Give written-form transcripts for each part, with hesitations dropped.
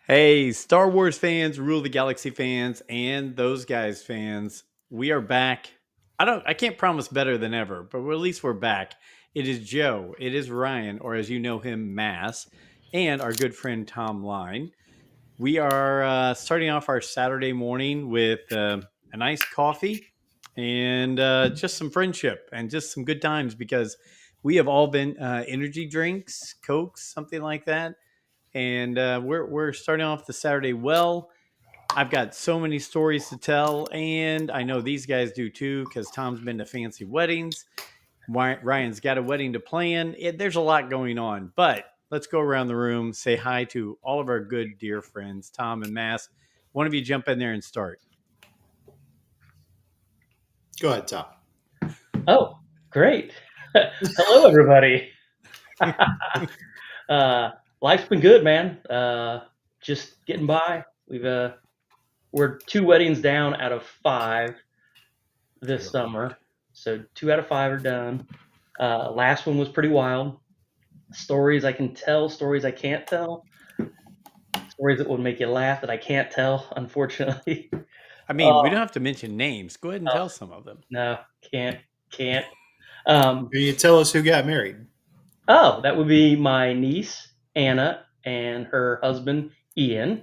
Hey, Star Wars fans, Rule the Galaxy fans, and those guys fans, we are back. I can't promise better than ever, but at least we're back. It is Joe, it is Ryan, or as you know him, Mass, and our good friend Tom Line. We are starting off our Saturday morning with a nice coffee and just some friendship and just some good times because we have all been energy drinks, Cokes, something like that, and we're starting off the Saturday well. I've got so many stories to tell, and I know these guys do too because Tom's been to fancy weddings. Ryan's got a wedding to plan. There's a lot going on, but let's go around the room, say hi to all of our good dear friends, Tom and Mass. One of you jump in there and start. Go ahead, Tom. Oh, great. Hello, everybody. Life's been good, man. Just getting by. We're two weddings down out of five this Good summer, Lord. so 2 out of 5 are done. Last one was pretty wild. Stories I can tell, stories I can't tell, stories that would make you laugh that I can't tell, unfortunately. I mean, we Oh don't have to mention names. Go ahead and tell some of them. no, can't. Um, Can you tell us who got married? oh, that would be my niece Anna and her husband Ian.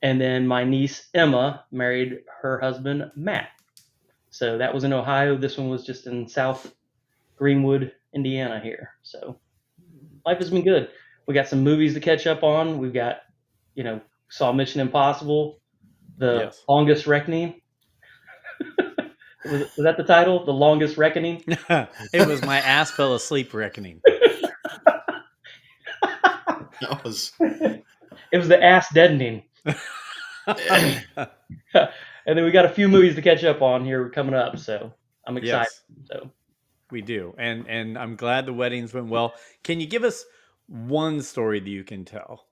And then my niece Emma married her husband Matt. So that was in Ohio. This one was just in South Greenwood, Indiana here. So life has been good. We got some movies to catch up on. We've got, saw Mission Impossible, The Yes. Longest Reckoning. Was that the title? The Longest Reckoning? It was my ass fell asleep reckoning. That was It was the ass deadening. And then we got a few movies to catch up on here coming up. So I'm excited. Yes, So we do. And I'm glad the weddings went well. Can you give us one story that you can tell?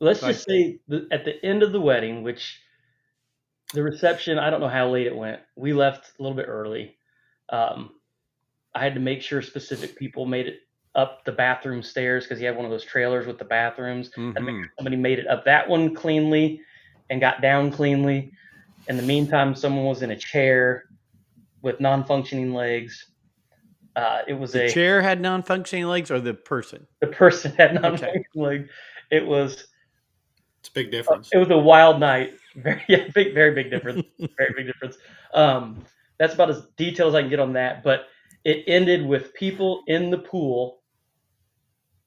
let's Like, just say at the end of the wedding, which the reception, I don't know how late it went. We left a little bit early. Um, I had to make sure specific people made it up the bathroom stairs because he had one of those trailers with the bathrooms. I had to make mm-hmm. sure somebody made it up that one cleanly and got down cleanly. In the meantime, someone was in a chair with non-functioning legs. It was The chair had non-functioning legs, or the person? the person had Okay. non-functioning legs. It was it's a big difference. it was a wild night. Very very big difference. Very big difference. Um, that's about as detailed as I can get on that. But it ended with people in the pool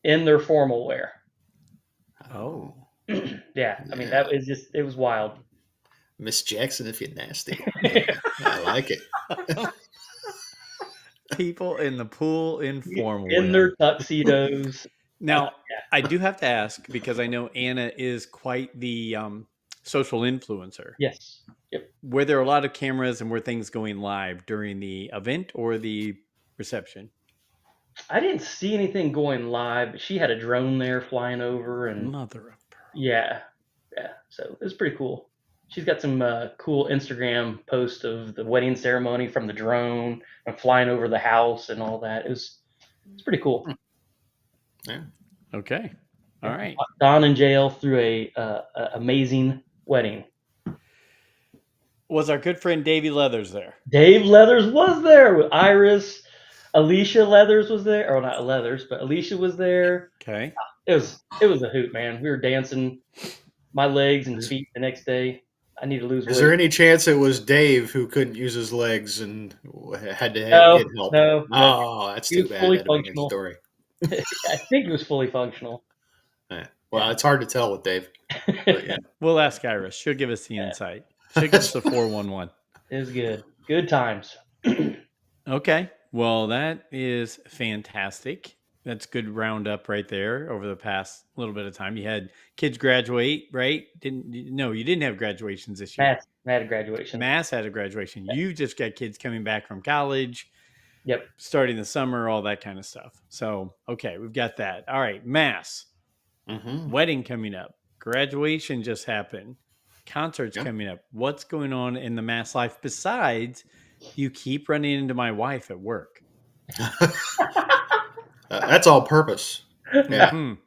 in their formal wear. Oh. Yeah, I mean Yeah. that is just it was wild. Miss Jackson, if you're nasty. Yeah, I like it. People in the pool in formal In their wear. tuxedos. Now, Yeah. I do have to ask because I know Anna is quite the social influencer. Yes. Yep. Were there a lot of cameras and were things going live during the event or the reception? I didn't see anything going live, but she had a drone there flying over, and Mother of pearl. yeah, yeah. So it was pretty cool. She's got some cool Instagram posts of the wedding ceremony from the drone and flying over the house and all that. It's pretty cool. Yeah. Okay. All right. Don and JL threw a amazing wedding. Was our good friend Davey Leathers there? Dave Leathers was there with Iris. Alicia Leathers was there, or not Leathers, but Alicia was there. Okay. It was a hoot, man. We were dancing my legs and feet the next day. I need to lose Is weight. there any chance it was Dave who couldn't use his legs and had to No, get help? no, no. Oh, that's He too was bad. fully That'd have been a good functional. story. I think he was fully functional. Yeah. Well, it's hard to tell with Dave. But yeah. We'll ask Iris. She'll give us the insight. She'll give us the 411. It was good. Good times. Okay. Well, that is fantastic. That's good roundup right there over the past little bit of time. You had kids graduate, right? No, you didn't have graduations this year. Matt had a graduation. Mass had a graduation. You just got kids coming back from college, Yep. starting the summer, all that kind of stuff. So, okay, we've got that. All right, Mass, wedding coming up, graduation just happened, concerts Yeah. coming up. What's going on in the Mass life besides you keep running into my wife at work? That's all purpose. Yeah. Mhm.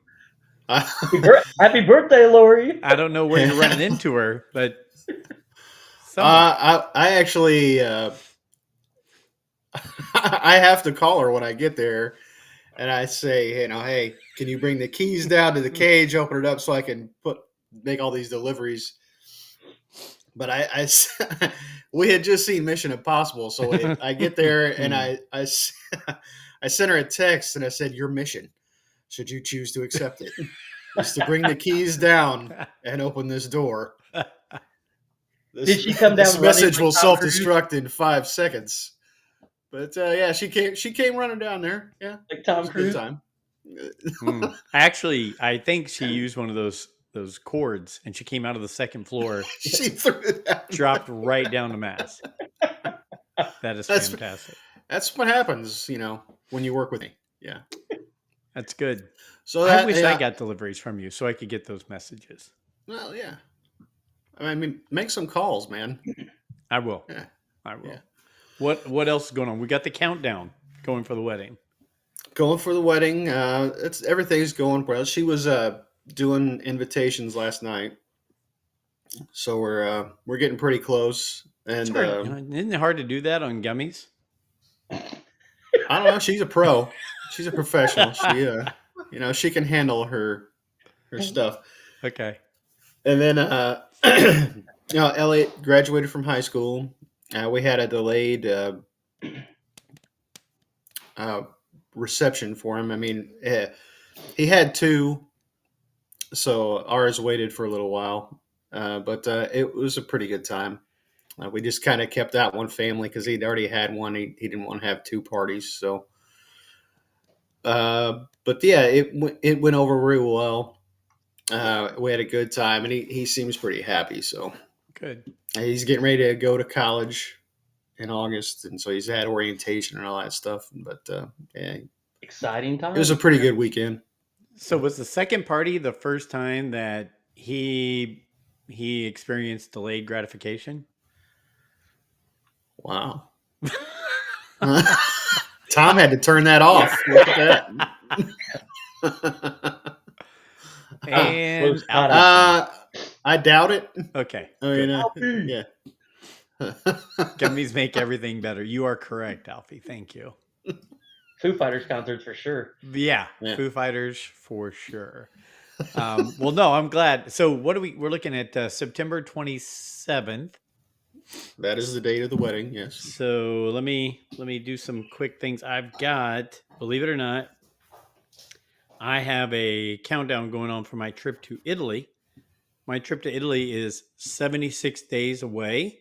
Happy birthday, Lori. I don't know where you're running into her, but somewhere. I actually I have to call her when I get there, and I say, hey, can you bring the keys down to the cage, open it up so I can make all these deliveries? But we had just seen Mission Impossible, so I get there and I sent her a text and I said, "Your mission, should you choose to accept it, is to bring the keys down and open this door. Did she come This down message running will like Tom Cruise? self-destruct in 5 seconds." But yeah, she came running down there. Yeah, Like it Tom was a good Cruise? time. Actually, I think she used one of those cords, and she came out of the second floor, She threw it out. dropped right down to Mass. That is That's- fantastic. That's what happens, when you work with me. Yeah. That's good. So I that wish yeah, I got deliveries from you so I could get those messages. Well, yeah. I mean, make some calls, man. I will. Yeah. I will. Yeah. What else is going on? We got the countdown going for the wedding. Going for the wedding. Everything's going well. She was doing invitations last night, so we're getting pretty close. It's And hard, isn't it hard to do that on gummies? I don't know. She's a pro. She's a professional. She she can handle her stuff. Okay. And then Elliot graduated from high school. We had a delayed reception for him. I mean, he had two, so ours waited for a little while, but it was a pretty good time. We just kind of kept that one family because he'd already had one. He didn't want to have two parties. So, but yeah, it went over real well. We had a good time, and he seems pretty happy. So Good. he's getting ready to go to college in August, and so he's had orientation and all that stuff. But yeah, Exciting time. it was a pretty good weekend. So was the second party the first time that he experienced delayed gratification? Wow. Tom had to turn that off. Look at that. And Close cut. I doubt it. okay. I mean, Alfie. yeah. Gummies make everything better. You are correct, Alfie. Thank you. Foo Fighters concerts for sure. Yeah, Yeah. Foo Fighters for sure. Well, no, I'm glad. So what we're looking at September 27th. That is the date of the wedding. Yes. So let me do some quick things. I've got, believe it or not, I have a countdown going on for my trip to Italy. My trip to Italy is 76 days away,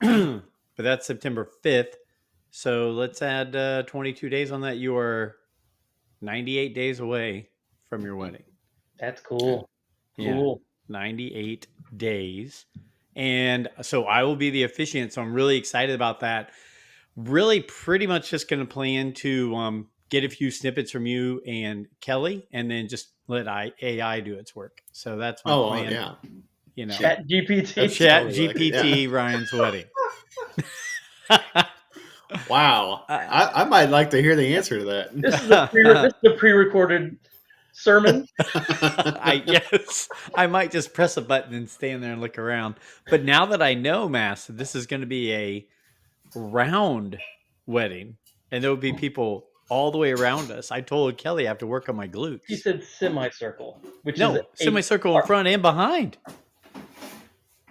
but that's September 5th. So let's add 22 days on that. You are 98 days away from your wedding. That's cool. Yeah. Cool. 98 days. And so I will be the officiant. So I'm really excited about that. Really pretty much just going to plan to get a few snippets from you and Kelly and then just let AI do its work. So that's my plan. Yeah. You know, Chat GPT. Chat Totally like it, GPT Ryan's wedding. Wow. I might like to hear the answer to that. This is a pre-recorded sermon. I might just press a button and stand there and look around. But now that I know, Mass, that this is going to be a round wedding, and there will be people all the way around us. I told Kelly I have to work on my glutes. He said semicircle, which No, is semicircle in front and behind.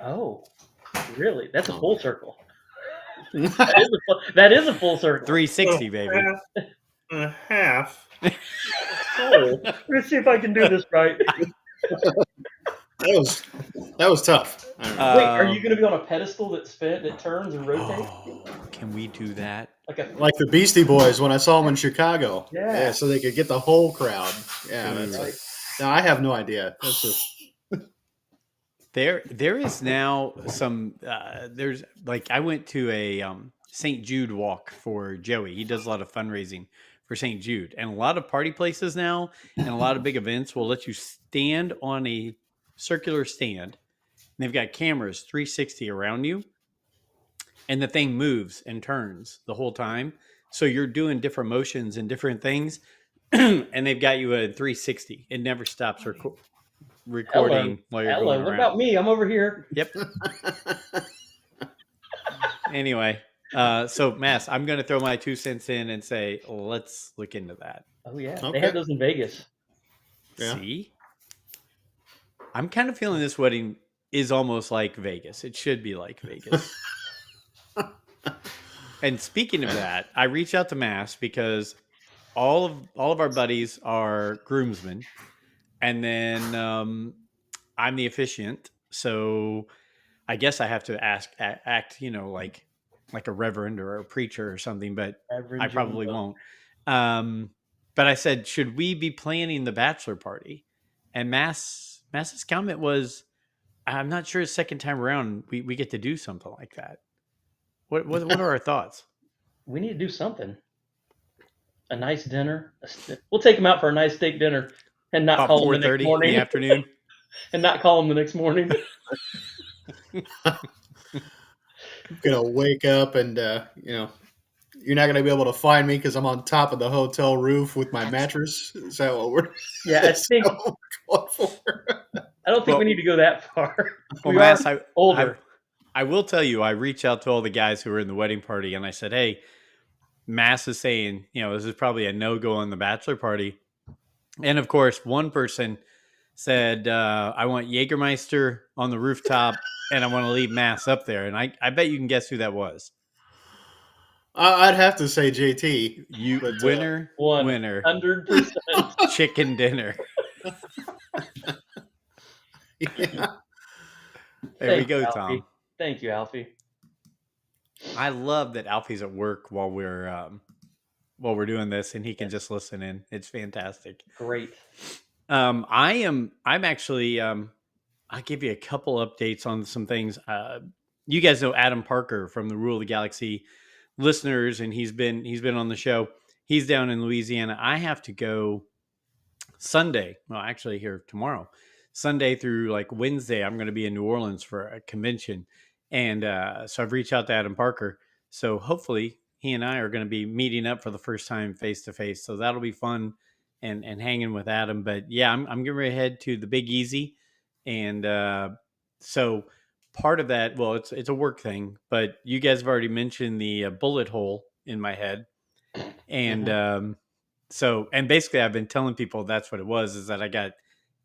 Oh, really? That's a full circle. That is a full circle. 360, baby. And a half. Oh, let's see if I can do this right. That was tough. Wait, are you going to be on a pedestal that turns and rotates? Oh, can we do that? Like the Beastie Boys when I saw them in Chicago. Yeah. So they could get the whole crowd. Yeah, that's Right. No, I have no idea. That's just There is now some. There's like I went to a St. Jude walk for Joey. He does a lot of fundraising for St. Jude, and a lot of party places now and a lot of big events will let you stand on a circular stand. And they've got cameras 360 around you, and the thing moves and turns the whole time. So you're doing different motions and different things. and they've got you at 360. It never stops recording while you're going Hello. What around. about me? I'm over here. Yep. Anyway, so Mass, I'm going to throw my 2 cents in and say, let's look into that. Oh yeah, they Okay. had those in Vegas. Yeah. See? I'm kind of feeling this wedding is almost like Vegas. It should be like Vegas. And speaking of that, I reached out to Mass because all of our buddies are groomsmen, and then I'm the officiant. So I guess I have to act, like a reverend or a preacher or something, but Reverend I probably Jimbo. won't. But I said, should we be planning the bachelor party? And Mass's comment was, I'm not sure second time around we get to do something like that. What are our thoughts? We need to do something. A nice dinner. We'll take them out for a nice steak dinner, and not About call them the 4:30 next in morning. the afternoon. And not call them the next morning. Gonna wake up and you're not gonna be able to find me because I'm on top of the hotel roof with my mattress. Is that what we're? Yeah, I is think. that what we're going for? I don't think we Well- need to go that far. Well, We Mass, are older. I will tell you, I reached out to all the guys who were in the wedding party, and I said, "Hey, Mass is saying, this is probably a no-go on the bachelor party." And of course, one person said, "I want Jägermeister on the rooftop, and I want to leave Mass up there." And I bet you can guess who that was. I'd have to say JT. You But, winner, 100%. chicken dinner. Yeah. There we Thank go, you, Tom. Alfie. Thank you, Alfie. I love that Alfie's at work while we're doing this, and he can just listen in. It's fantastic. Great. I'm actually I'll give you a couple updates on some things. You guys know Adam Parker from the Rule of the Galaxy listeners, and he's been on the show. He's down in Louisiana. I have to go Sunday. Well, actually here tomorrow. Sunday through like Wednesday, I'm going to be in New Orleans for a convention. And so I've reached out to Adam Parker. So hopefully he and I are going to be meeting up for the first time face to face. So that'll be fun and hanging with Adam. But yeah, I'm getting ready to head to the Big Easy. And so part of that, well, it's a work thing, but you guys have already mentioned the bullet hole in my head. And so, and basically I've been telling people that's what it was, is that I got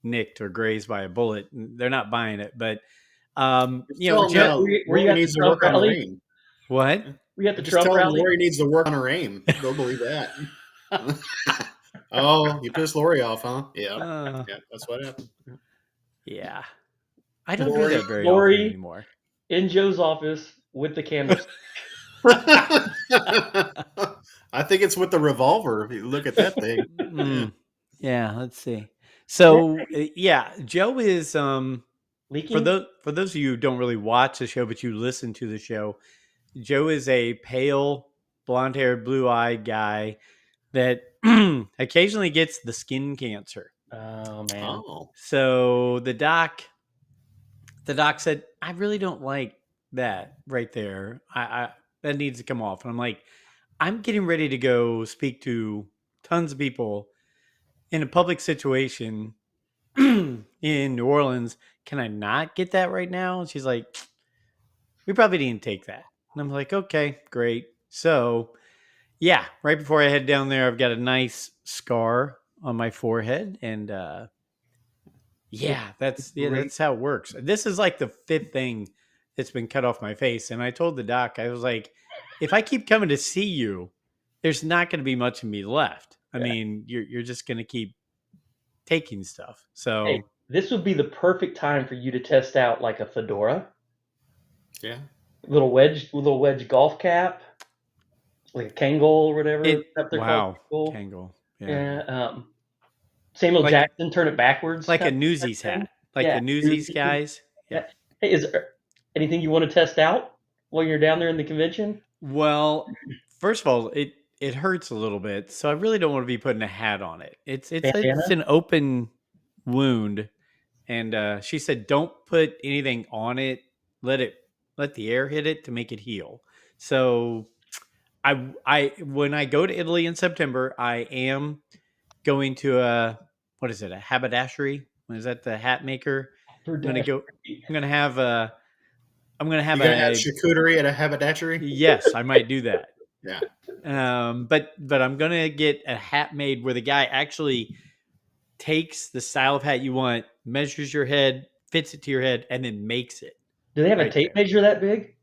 nicked or grazed by a bullet. They're not buying it, but Tell him Jeff, now, were you Lori at the needs to Trump work on her rally? aim. what? We got the Just Trump tell him rally. Lori needs to work on her aim. They'll believe that. Oh, you pissed Lori off, huh? Yeah. Yeah, that's what happened. Yeah. I don't Lori- do that very Lori- often anymore. In Joe's office with the candles. I think it's with the revolver. If you look at that thing. Yeah, let's see. So yeah, Joe is Leaking. for those of you who don't really watch the show but you listen to the show, Joe is a pale, blonde-haired, blue-eyed guy that occasionally gets the skin cancer. Oh man. Oh. So the doc said, I really don't like that right there. I that needs to come off. And I'm like, I'm getting ready to go speak to tons of people in a public situation in New Orleans. Can I not get that right now? And she's like, we probably didn't take that. And I'm like, okay, great. So yeah, right before I head down there, I've got a nice scar on my forehead. And that's how it works. This is like the fifth thing that's been cut off my face. And I told the doc, I was like, if I keep coming to see you, there's not going to be much of me left. I mean, you're just going to keep taking stuff. So Hey, this would be the perfect time for you to test out like a fedora, Yeah. little wedge golf cap, like a Kangol or whatever. that they're wow, called. Kangol. Yeah. Samuel Like- Jackson, turn it backwards. Like a kind of Newsies thing. hat. Like Yeah, the Newsies Newsies. guys. Yeah. Hey, is there anything you want to test out while you're down there in the convention? Well, first of all, it hurts a little bit, so I really don't want to be putting a hat on it. It's Bandana? an open wound, and she said don't put anything on it. Let the air hit it to make it heal. So I when I go to Italy in September, I am going to a haberdashery? Is that the hat maker? I'm gonna go. I'm gonna have a. I'm gonna have You gonna have a. charcuterie at a haberdashery? Yes, I might do that. Yeah. But I'm gonna get a hat made where the guy actually takes the style of hat you want, measures your head, fits it to your head, and then makes it. Do they have a Right tape there. measure that big?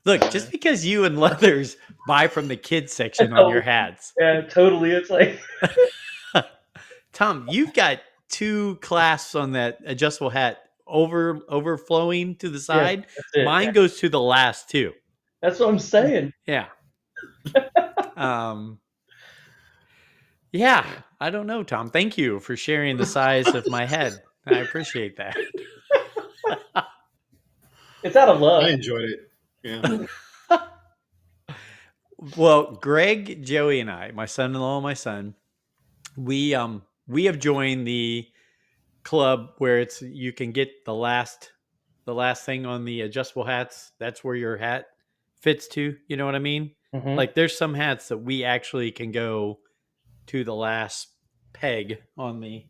Look, just because you and Leathers buy from the kids section on your hats, Yeah, totally. It's like Tom, you've got 2 clasps on that adjustable hat overflowing to the side. that's it. Mine goes to the last 2. That's what I'm saying. Yeah. Yeah, I don't know, Tom. Thank you for sharing the size of my head. I appreciate that. It's out of love. I enjoyed it. Yeah. Well, Greg, Joey, and I, my son-in-law and my son, we have joined the club where it's you can get the last thing on the adjustable hats. That's where your hat fits to. You know what I mean? Mhm. Like there's some hats that we actually can go to the last peg on the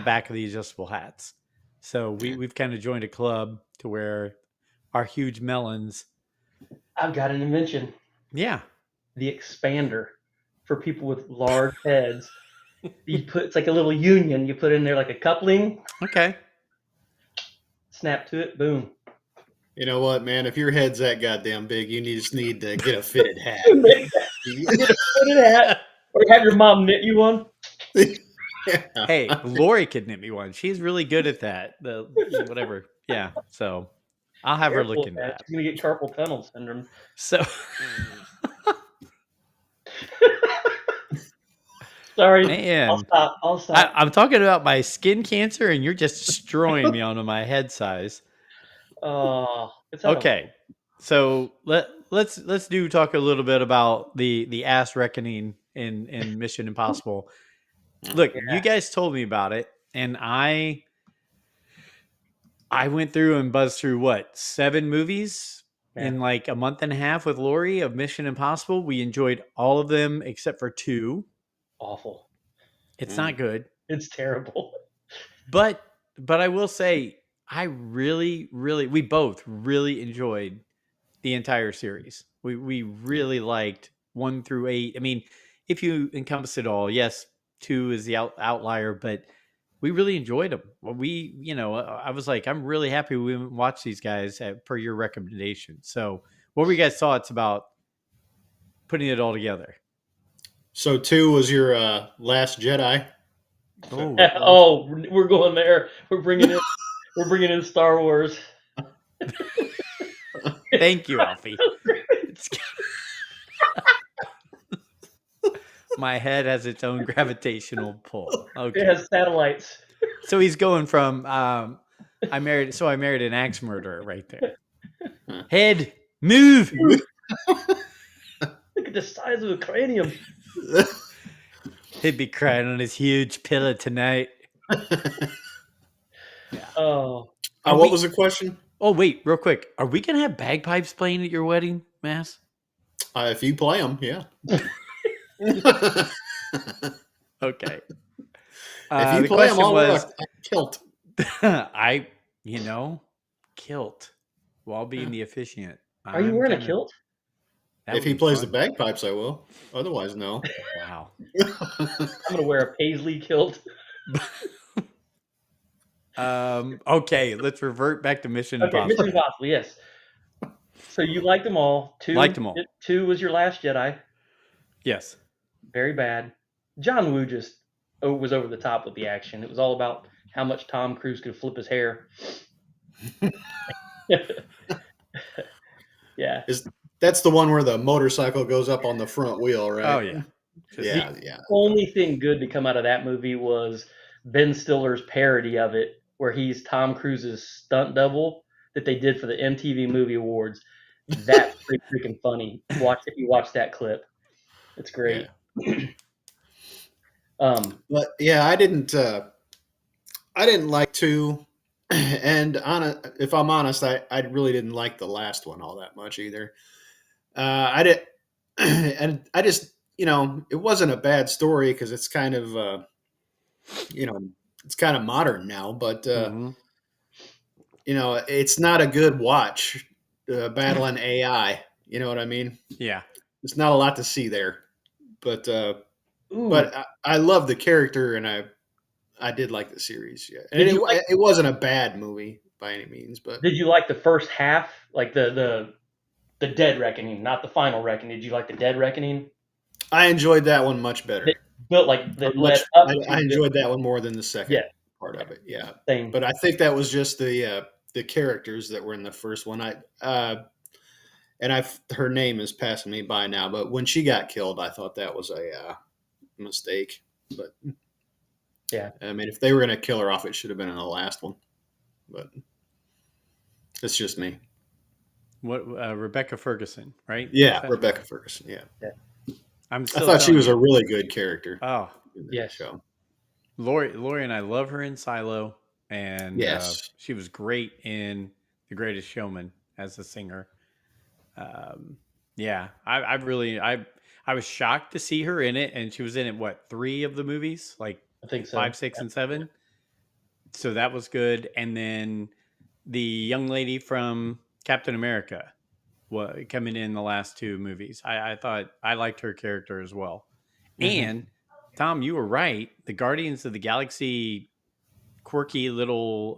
back of the adjustable hats. So we've kind of joined a club to where our huge melons. I've got an invention. Yeah. The expander for people with large heads. It's like a little union. You put in there like a coupling, Okay. snap to it, boom. You know what, man? If your head's that goddamn big, you just need to get a fitted hat. Get a fitted hat, or have your mom knit you one. Yeah. Hey, Lori could knit me one. She's really good at that. Whatever. Yeah. So I'll have her look Careful, into man. that. She's gonna get carpal tunnel syndrome. So Sorry, man, I'll stop. I'm talking about my skin cancer, and you're just destroying me on my head size. Oh, it's out of- Okay, so let's talk a little bit about the ass reckoning in Mission Impossible. Look, Yeah. you guys told me about it, and I went through and buzzed through what 7 movies in like a month and a half with Lori of Mission Impossible. We enjoyed all of them except for 2. Awful. It's not good. It's terrible. But I will say I really we both really enjoyed the entire series. We really liked 1 through 8. I mean, if you encompass it all, yes, 2 is the outlier, but we really enjoyed them. I was like, I'm really happy we watched these guys per your recommendation. So, what were you guys' thoughts about putting it all together? So 2 was your Last Jedi. Oh, we're going there. We're bringing in Star Wars. Thank you, Alfie. My head has its own gravitational pull. Okay. It has satellites. So he's going from I married an axe murderer right there. Head, move. Look at the size of the cranium. He'd be crying on his huge pillow tonight. Oh, What was the question? Oh, wait, real quick. Are we going to have bagpipes playing at your wedding, Mass? If you play them, yeah. Okay. If you the play them, question I'll wear was, a kilt. kilt while being the officiant. are you wearing a kilt? If he plays the bagpipes, I will. Otherwise, no. Wow. I'm gonna wear a paisley kilt. Okay, let's revert back to Mission Okay, Impossible. Mission Impossible. Yes. So you liked them all. 2 Liked them all. 2 was your Last Jedi. Yes. Very bad. John Woo just was over the top with the action. It was all about how much Tom Cruise could flip his hair. Yeah. That's the one where the motorcycle goes up on the front wheel, right? Oh, yeah. Yeah. Only thing good to come out of that movie was Ben Stiller's parody of it, where he's Tom Cruise's stunt double that they did for the MTV Movie Awards. That's pretty freaking funny. If you watch that clip, it's great. Yeah. But yeah, I didn't like 2, and if I'm honest, I really didn't like the last one all that much either. I did, and I just, it wasn't a bad story because it's kind of, you know, it's kind of modern now, but Hmm. it's not a good watch. Battling AI, you know what I mean? Yeah. There's not a lot to see there, but Ooh, I love the character, and I did like the series. Yeah, and did you like it wasn't a bad movie by any means, but did you like the first half, like the Dead Reckoning, not the Final Reckoning? Did you like the Dead Reckoning? I enjoyed that one much That better. built like that led Much, up to I the enjoyed that one more than the yeah second part of it. Yeah, same. but I think that was just the characters that were in the first one. And her name is passing me by now, but when she got killed, I thought that was a mistake. But Yeah, I mean, if they were going to kill her off, it should have been in the last one. But it's just me. What Rebecca Ferguson, right? Yeah, Rebecca Ferguson. Yeah, yeah, I'm I still thought she telling was a you. really good character Oh, in that yes. show. Lori and I love her in Silo, and Yes. she was great in The Greatest Showman as a singer. Um, yeah, I was shocked to see her in it, and she was in it what, three of the movies, like I think so. 5, 6, and 7. So that was good. And then the young lady from Captain America, coming in the last two movies, I thought I liked her character as well. Hmm. And Tom, you were right. The Guardians of the Galaxy, quirky little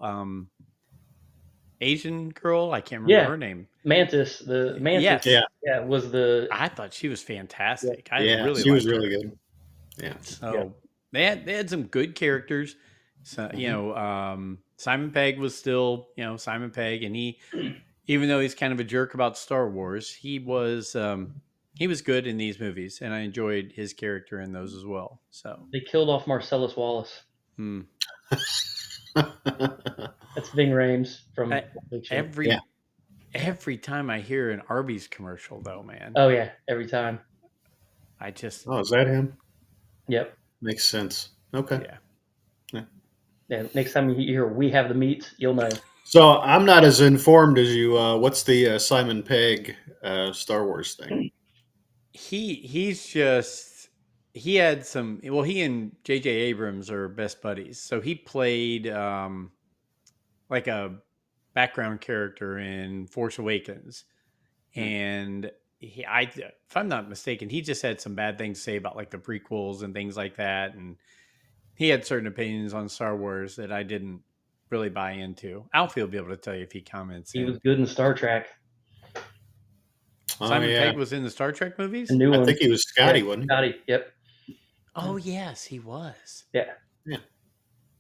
Asian girl, I can't remember Yeah, her name. Mantis. The Mantis. Yes, Yeah. Yeah, was the I thought she was yeah. fantastic. I Yeah. really She was liked really her. good. Yeah. Yeah. So they had some good characters. So Hmm. Simon Pegg was still Simon Pegg, and he, even though he's kind of a jerk about Star Wars, he was good in these movies, and I enjoyed his character in those as well. So They killed off Marcellus Wallace. hmm. That's Ving Rhames from I- Pulp Fiction. Yeah. every time I hear an Arby's commercial, though, man, Oh yeah, every time. I just Oh, is that him? Yep. Makes sense. Okay. yeah. Yeah. Next time you hear "We have the meats," you'll know. So I'm not as informed as you. What's the Simon Pegg Star Wars thing? He's just he had some well he and JJ Abrams are best buddies, so he played like a background character in Force Awakens, Hmm. and if I'm not mistaken, he just had some bad things to say about like the prequels and things like that, and he had certain opinions on Star Wars that I didn't really buy into. Alfie will be able to tell you if he comments He was in. good in Star Trek. Oh Simon yeah, Pegg was in the Star Trek The movies. new I one. think he was Yeah, Scotty, wasn't Scotty. Yep. Oh yes, he was. Yeah. he? Yeah.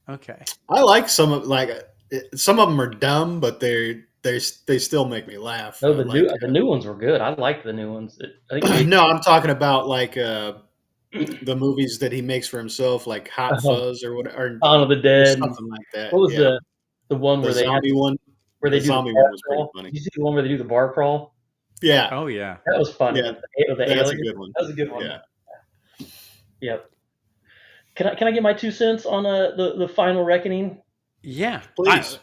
Okay. I like some of them are dumb, but they still make me laugh. No, Like the new ones were good. I liked the new ones. I think Jake. no, I'm talking about like the movies that he makes for himself, like Hot Fuzz or whatever, Dawn of the or Dead. something like that. What was Yeah, the one the where they had zombie one. where they The do the zombie bar one was pretty crawl? funny. Did you see the one where they do the bar crawl? Yeah, Oh yeah. That was funny. yeah, With the that's a alien. good one. That was a good one. Yeah, Yep. Can I get my 2 cents on the final reckoning? Yeah. please.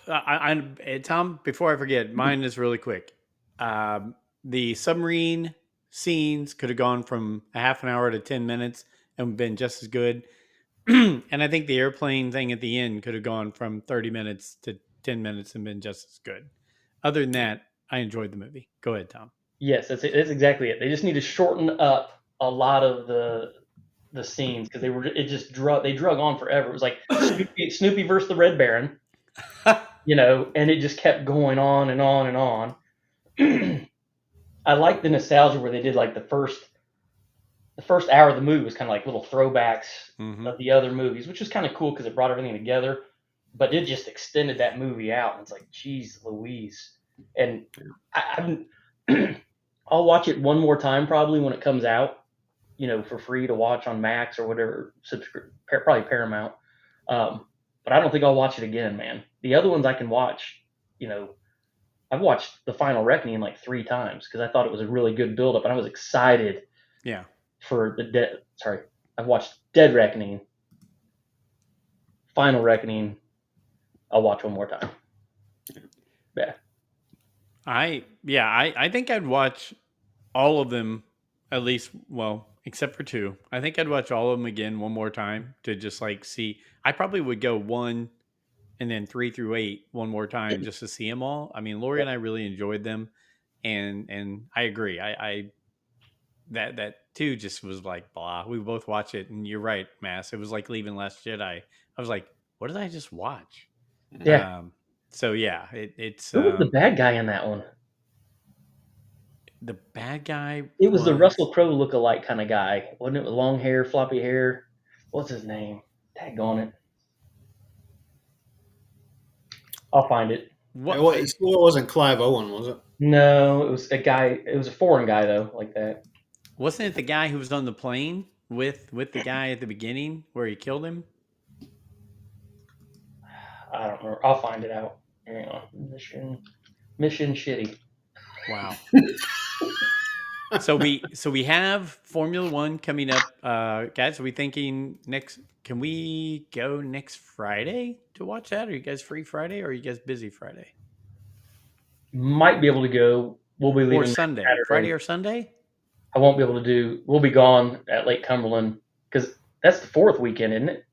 Tom, before I forget, mine is really quick. The submarine scenes could have gone from a half an hour to 10 minutes and been just as good. And I think the airplane thing at the end could have gone from 30 minutes to 10 minutes and been just as good. Other than that, I enjoyed the movie. Go ahead, Tom. Yes, that's exactly it. They just need to shorten up a lot of the scenes because they drug on forever. It was like Snoopy versus the Red Baron, and it just kept going on and on and on. I like the nostalgia where they did like the first hour of the movie was kind of like little throwbacks Hmm. of the other movies, which was kind of cool because it brought everything together. But it just extended that movie out, and it's like, geez, Louise. And I'll watch it one more time probably when it comes out, for free to watch on Max or whatever, probably Paramount. But I don't think I'll watch it again, man. The other ones I can watch, you know, I've watched The Final Reckoning like 3 times because I thought it was a really good build-up, and I was excited Yeah. for the Dead. Sorry, I've watched Dead Reckoning, Final Reckoning. I'll watch one more time. Yeah. I think I'd watch all of them, at least, well, except for two. I think I'd watch all of them again one more time to just like see. I probably would go one and then 3 through 8 one more time just to see them all. I mean, Lori and I really enjoyed them, and I agree. I that two just was like blah. We both watch it, and you're right, Mass. It was like leaving Last Jedi. I was like, what did I just watch? Yeah. So yeah, it's Who was the bad guy in that one? the bad guy It was the Russell Crowe look-alike kind of guy, wasn't it? With long hair, floppy hair. What's his name? Daggone it. I'll find it. It wasn't Clive Owen, was it? No, it was a guy. It was a foreign guy though, like that. Wasn't it the guy who was on the plane with the guy at the beginning where he killed him? I don't remember. I'll find it out. Hang on. Mission shitty. Wow. So we have Formula One coming up, guys. Are we thinking next? Can we go next Friday to watch that? Are you guys free Friday, or are you guys busy Friday? Might be able to go. We'll be leaving Or Sunday, Saturday. Friday or Sunday? I won't be able to do. We'll be gone at Lake Cumberland because that's the 4th weekend, isn't it?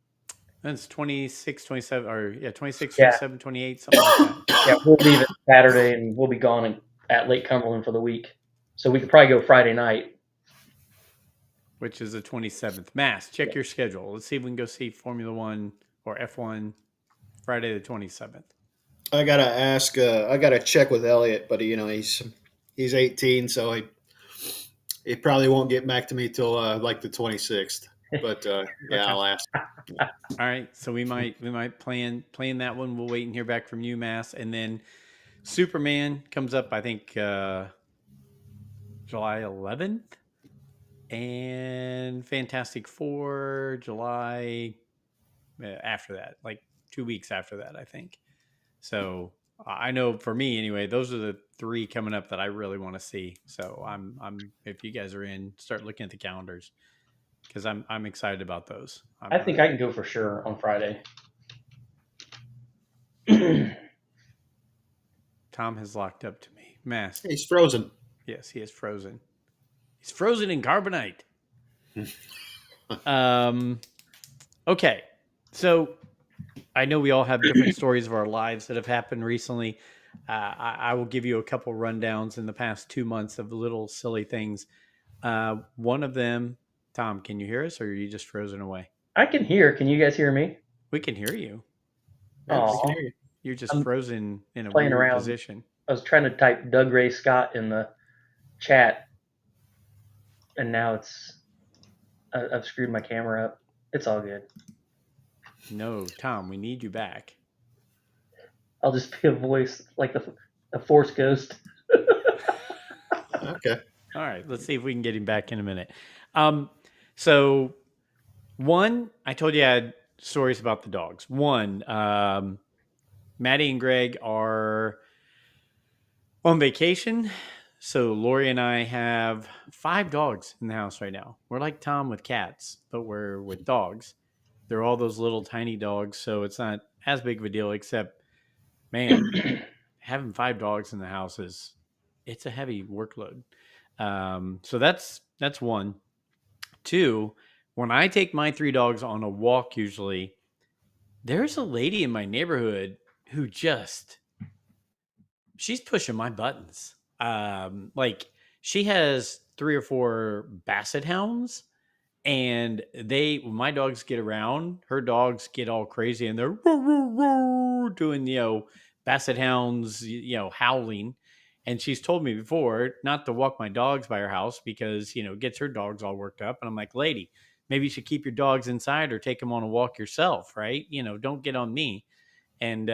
That's 26, 27, or 26, Yeah. 27, 28, something like that. Yeah, we'll leave it Saturday and we'll be gone at Lake Cumberland for the week. So we could probably go Friday night. Which is the 27th. Mass, check your schedule. Let's see if we can go see Formula One or F1 Friday the 27th. I gotta ask. I gotta check with Elliot, but he's 18, so he probably won't get back to me till like the 26th. But yeah, I'll ask. All right, so we might plan that one. We'll wait and hear back from you, Mass, and then Superman comes up. I think July 11th, and Fantastic Four July after that, like 2 weeks after that, I think. So I know for me anyway, those are the 3 coming up that I really want to see. So I'm if you guys are in, start looking at the calendars because I'm excited about those. I think I can go for sure on Friday. Tom has locked up to me. Mass. He's frozen. Yes, he is frozen. He's frozen in carbonite. Okay, so I know we all have different stories of our lives that have happened recently. I will give you a couple rundowns in the past 2 months of little silly things. One of them, Tom, can you hear us, or are you just frozen away? I can hear. Can you guys hear me? We can hear you. Yeah, we can hear you. You're just I'm frozen in a playing weird around. position. I was trying to type Doug Ray Scott in the chat, and now I've screwed my camera up. It's all good. No, Tom, we need you back. I'll just be a voice like a Force ghost. Okay. All right, let's see if we can get him back in a minute. So one, I told you I had stories about the dogs. One, Maddie and Greg are on vacation. So Lori and I have 5 dogs in the house right now. We're like Tom with cats, but we're with dogs. They're all those little tiny dogs, so it's not as big of a deal, except, man, having 5 dogs in the house it's a heavy workload. So that's one. 2, when I take my 3 dogs on a walk, usually, there's a lady in my neighborhood who she's pushing my buttons. Like she has 3 or 4 basset hounds, and when my dogs get around, her dogs get all crazy and they're doing, basset hounds, howling. And she's told me before not to walk my dogs by her house because, it gets her dogs all worked up. And I'm like, lady, maybe you should keep your dogs inside or take them on a walk yourself. Right. Don't get on me. And,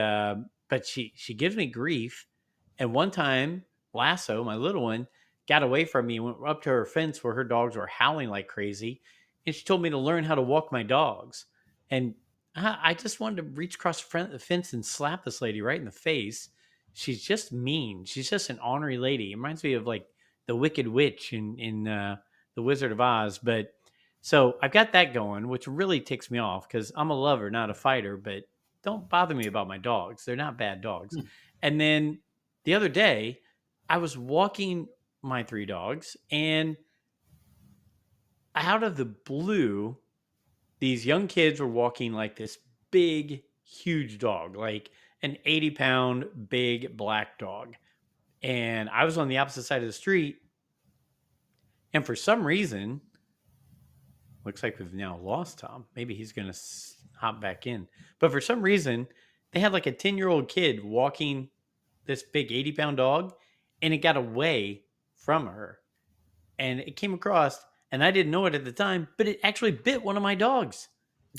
but she gives me grief. And one time, Lasso, my little one, got away from me and went up to her fence where her dogs were howling like crazy. And she told me to learn how to walk my dogs. And I just wanted to reach across the fence and slap this lady right in the face. She's just mean. She's just an ornery lady. It reminds me of like the Wicked Witch in The Wizard of Oz. But so I've got that going, which really ticks me off because I'm a lover, not a fighter. But don't bother me about my dogs. They're not bad dogs. And then the other day, I was walking my 3 dogs, and out of the blue, these young kids were walking like this big, huge dog, like an 80-pound big black dog. And I was on the opposite side of the street. And for some reason, looks like we've now lost Tom. Maybe he's going to hop back in. But for some reason, they had like a 10-year-old kid walking this big 80-pound dog, and it got away from her. And it came across, and I didn't know it at the time, but it actually bit one of my dogs.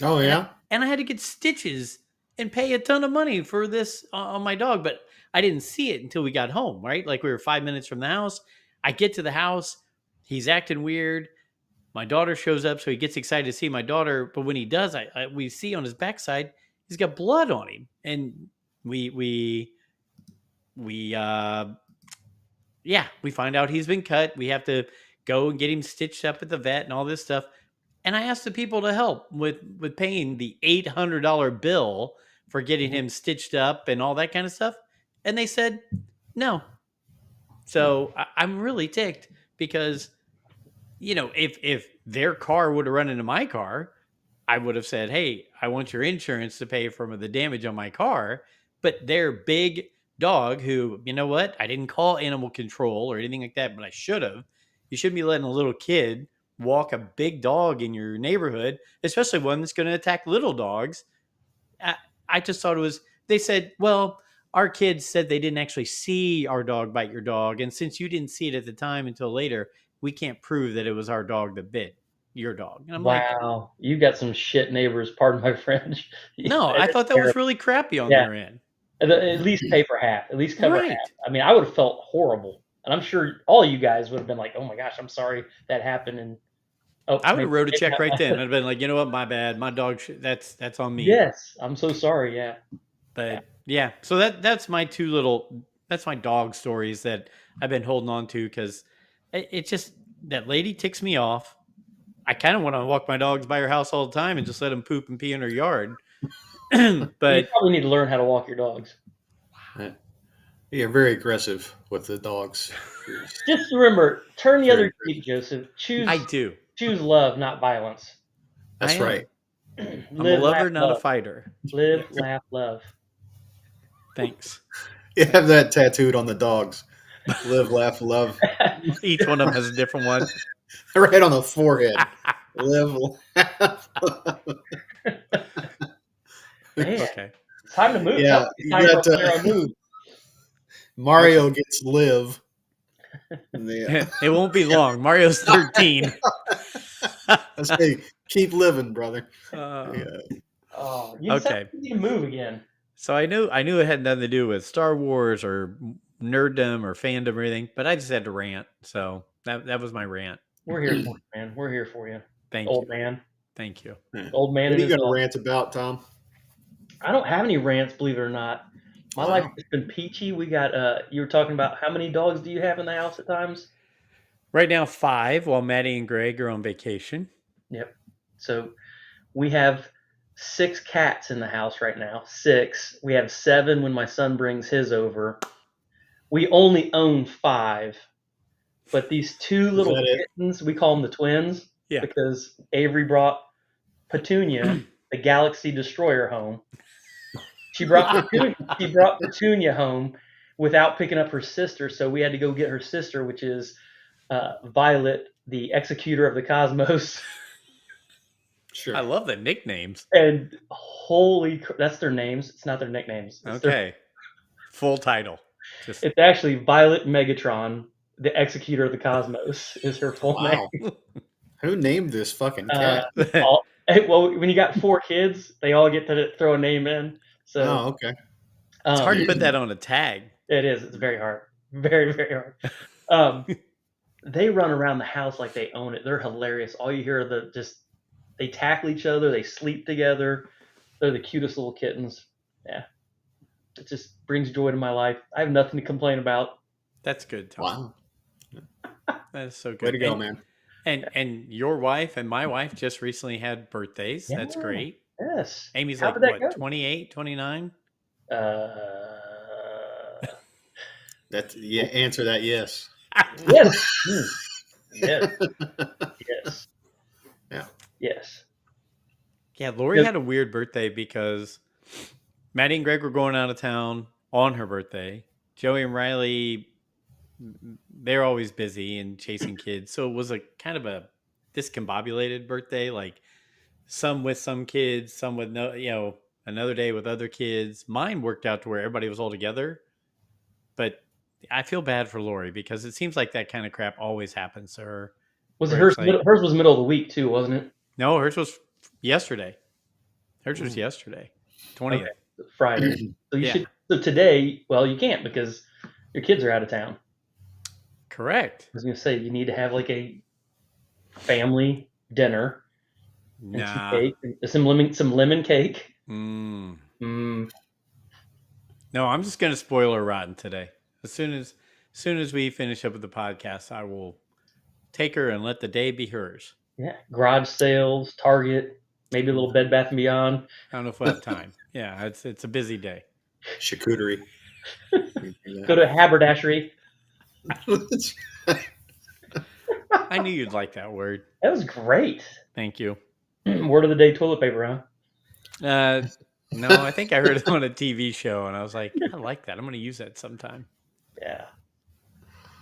Oh yeah. And I had to get stitches and pay a ton of money for this on my dog, but I didn't see it until we got home, right? Like we were 5 minutes from the house. I get to the house. He's acting weird. My daughter shows up, so he gets excited to see my daughter. But when he does, we see on his backside, he's got blood on him. And we find out he's been cut. We have to go and get him stitched up at the vet and all this stuff. And I asked the people to help with paying the $800 bill for getting him stitched up and all that kind of stuff. And they said, no. So I'm really ticked because, if their car would have run into my car, I would have said, hey, I want your insurance to pay for the damage on my car. But their big dog who, you know what? I didn't call animal control or anything like that, but I should have. You shouldn't be letting a little kid walk a big dog in your neighborhood, especially one that's going to attack little dogs. I just thought it was, they said, well, our kids said they didn't actually see our dog bite your dog. And since you didn't see it at the time until later, we can't prove that it was our dog that bit your dog. And I'm wow, you got some shit neighbors, pardon my French. No, I thought that was really crappy on their end. At least pay for half, at least cover half. I mean, I would have felt horrible. And I'm sure all you guys would have been like, oh my gosh, I'm sorry that happened. And I would have wrote a check right then. I'd have been like, you know what, my bad. My dog, that's on me. Yes, I'm so sorry. Yeah. But yeah, so that's my that's my dog stories that I've been holding on to because it just, that lady ticks me off. I kind of want to walk my dogs by her house all the time and just let them poop and pee in her yard. But you probably need to learn how to walk your dogs. You're very aggressive with the dogs. Just remember, turn the other cheek, Joseph. Choose love, not violence. That's right. I'm a lover, not a fighter. Live, laugh, love. Thanks. You have that tattooed on the dogs. Live, laugh, love. Each one of them has a different one. Right on the forehead. Live, laugh, love. Okay. It's time to move. Yeah, Move. Mario gets live. It won't be long. Mario's 13. I say, keep living, brother. Okay. You need to move again. So I knew it had nothing to do with Star Wars or nerddom or fandom or anything, but I just had to rant. So that was my rant. We're here for you, man. We're here for you. Thank you. Old man. Thank you. Old man. What are you going to rant about, Tom? I don't have any rants, believe it or not. My life has been peachy. We got, you were talking about how many dogs do you have in the house at times? Right now, 5, while Maddie and Greg are on vacation. Yep. So we have 6 cats in the house right now. 6. We have 7 when my son brings his over. We only own 5. But these 2 little kittens, we call them the twins. Yeah. Because Avery brought Petunia, the Galaxy Destroyer, home. She brought Petunia home without picking up her sister, so we had to go get her sister, which is Violet, the Executor of the Cosmos. Sure. I love the nicknames. And that's their names. It's not their nicknames. Okay. Full title. It's actually Violet Megatron, the Executor of the Cosmos, is her full name. Who named this fucking cat? Well, when you got 4 kids, they all get to throw a name in. So, okay. It's hard to put that on a tag. It is. It's very hard. Very, very hard. They run around the house like they own it. They're hilarious. All you hear are they tackle each other. They sleep together. They're the cutest little kittens. Yeah. It just brings joy to my life. I have nothing to complain about. That's good, Tom. Wow. That is so good. Way to go, man. And your wife and my wife just recently had birthdays. Yeah. That's great. Yes. Amy's like, what, 28, 29? Answer that yes. Yes. Mm. Yes. Yes. Yeah. Yes. Yeah, Lori Yep. had a weird birthday because Maddie and Greg were going out of town on her birthday. Joey and Riley, they're always busy and chasing kids. So it was a kind of a discombobulated birthday, like some with some kids, some with no, another day with other kids. Mine worked out to where everybody was all together, but I feel bad for Lori because it seems like that kind of crap always happens to her. Was Where hers it's like, hers was middle of the week too, wasn't it? no, hers was yesterday. Hers was Mm. yesterday, Okay. 20th. Friday. So you Yeah. should. So today, well, you can't because your kids are out of town. Correct. I was gonna say you need to have like a family dinner and some Nah. cake, and some lemon cake. Mm. Mm, No, I'm just gonna spoil her rotten today. As soon as we finish up with the podcast, I will take her and let the day be hers. yeah, garage sales, Target, maybe a little Bed Bath and Beyond. I don't know if we'll have time. Yeah, it's a busy day. Charcuterie. Go to haberdashery. I knew you'd like that word. That was great. Thank you. Word of the day: toilet paper, huh? No, I think I heard it on a TV show, and I was like, I like that. I'm going to use that sometime. Yeah.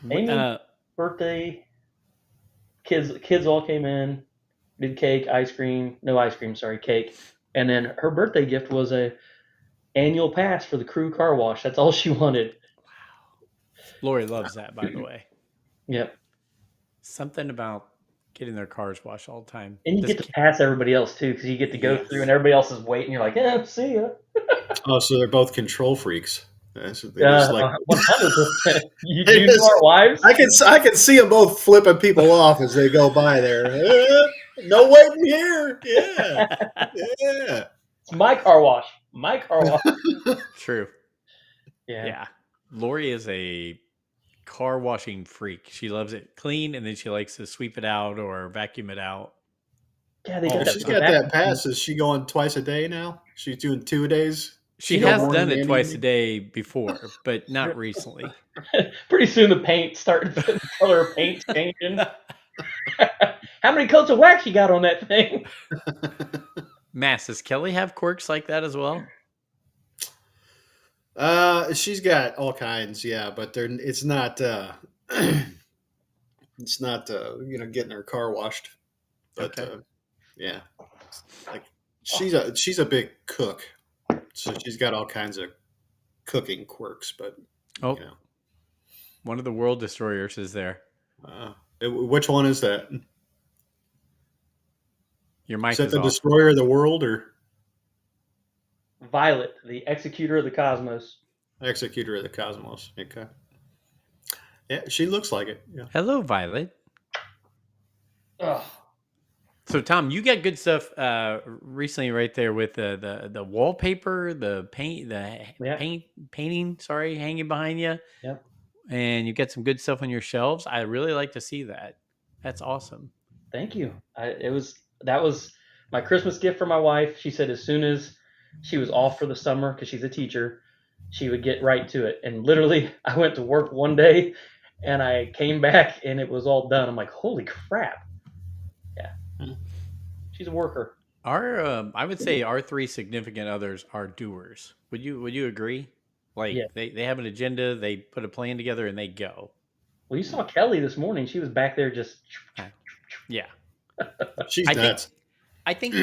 Amy's Uh, birthday. Kids all came in, did cake, ice cream. No ice cream, sorry, cake. And then her birthday gift was a annual pass for the Crew car wash. That's all she wanted. Lori loves that, by the way. Yep. Something about getting their cars washed all the time. And you This get to pass everybody else too, because you get to go Yes. through and everybody else is waiting. You're like, yeah, see ya. Oh, so they're both control freaks. That's what they just like. 100%. You They know just- our wives? I can see them both flipping people off as they go by there. No waiting here. Yeah, yeah. It's my car wash. My car wash. True. Yeah. Yeah. Lori is a car washing freak. She loves it clean, and then she likes to sweep it out or vacuum it out. Yeah, they Oh, got If that. she's got that pass, is she going twice a day now? She's doing 2 days. She No has morning done it and twice a evening? day before, but not recently. Pretty soon the paint starting the color of paint's changing. How many coats of wax you got on that thing? Mass, does Kelly have quirks like that as well? She's got all kinds, yeah, but it's not it's not getting her car washed. But Okay. yeah. Like she's a big cook. So she's got all kinds of cooking quirks, but Oh, you know. one of the world destroyers is there. Which one is that? Your mic Is that is the off. destroyer of the world or Violet, the executor of the cosmos. executor of the cosmos? Okay. Yeah, she looks like it. Yeah. Hello, Violet. Ugh. So, Tom, you got good stuff recently, right there with the wallpaper, the paint, Yeah. painting. Sorry, hanging behind you. Yep. And you get some good stuff on your shelves. I really like to see that. That's awesome. Thank you. That was my Christmas gift for my wife. She said as soon as she was off for the summer, because she's a teacher, she would get right to it. And literally, I went to work one day, and I came back, and it was all done. I'm like, holy crap! Yeah, she's a worker. Our I would say our three significant others are doers. Would you agree? Like Yeah. they have an agenda, they put a plan together, and they go. Well, you saw Kelly this morning. She was back there just. Yeah. She's I think- nuts. I think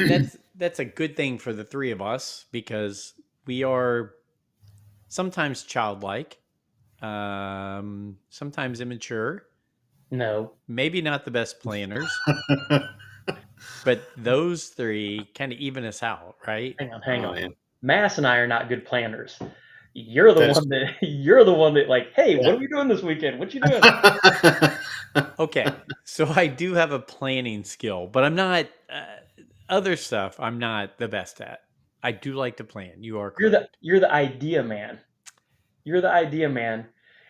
that's a good thing for the three of us because we are sometimes childlike, sometimes immature, No, maybe not the best planners, but those three kind of even us out, right? hang Oh, on. man. Mass and I are not good planners. You're the one that like, hey, what are we doing this weekend? What you doing? Okay, so I do have a planning skill, but I'm not other stuff. I'm not the best at. I do like to plan. You are correct. You're the idea man. You're the idea man,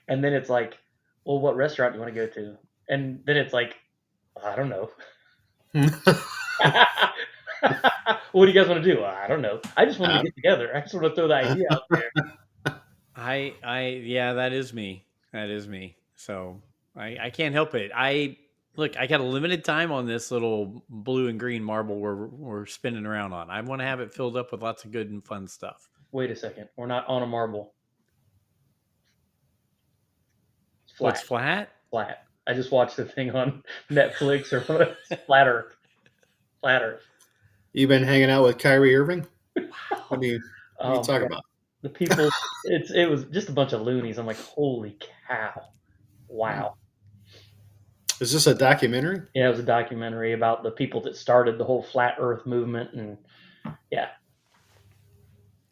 and then it's like, well, what restaurant do you want to go to? And then it's like, I don't know. What do you guys want to do? I don't know. I just want to get together. I just want to throw the idea out there. Yeah, that is me. That is me. So I can't help it. I got a limited time on this little blue and green marble we're spinning around on. I want to have it filled up with lots of good and fun stuff. Wait a second. We're not on a marble. It's flat. What's flat? Flat. I just watched the thing on Netflix or what? Flat Earth. Flat Earth. You been hanging out with Kyrie Irving? What are you Oh, talking man. about? The people, it was just a bunch of loonies. I'm like, holy cow. Wow. Is this a documentary? Yeah, it was a documentary about the people that started the whole flat Earth movement, and yeah,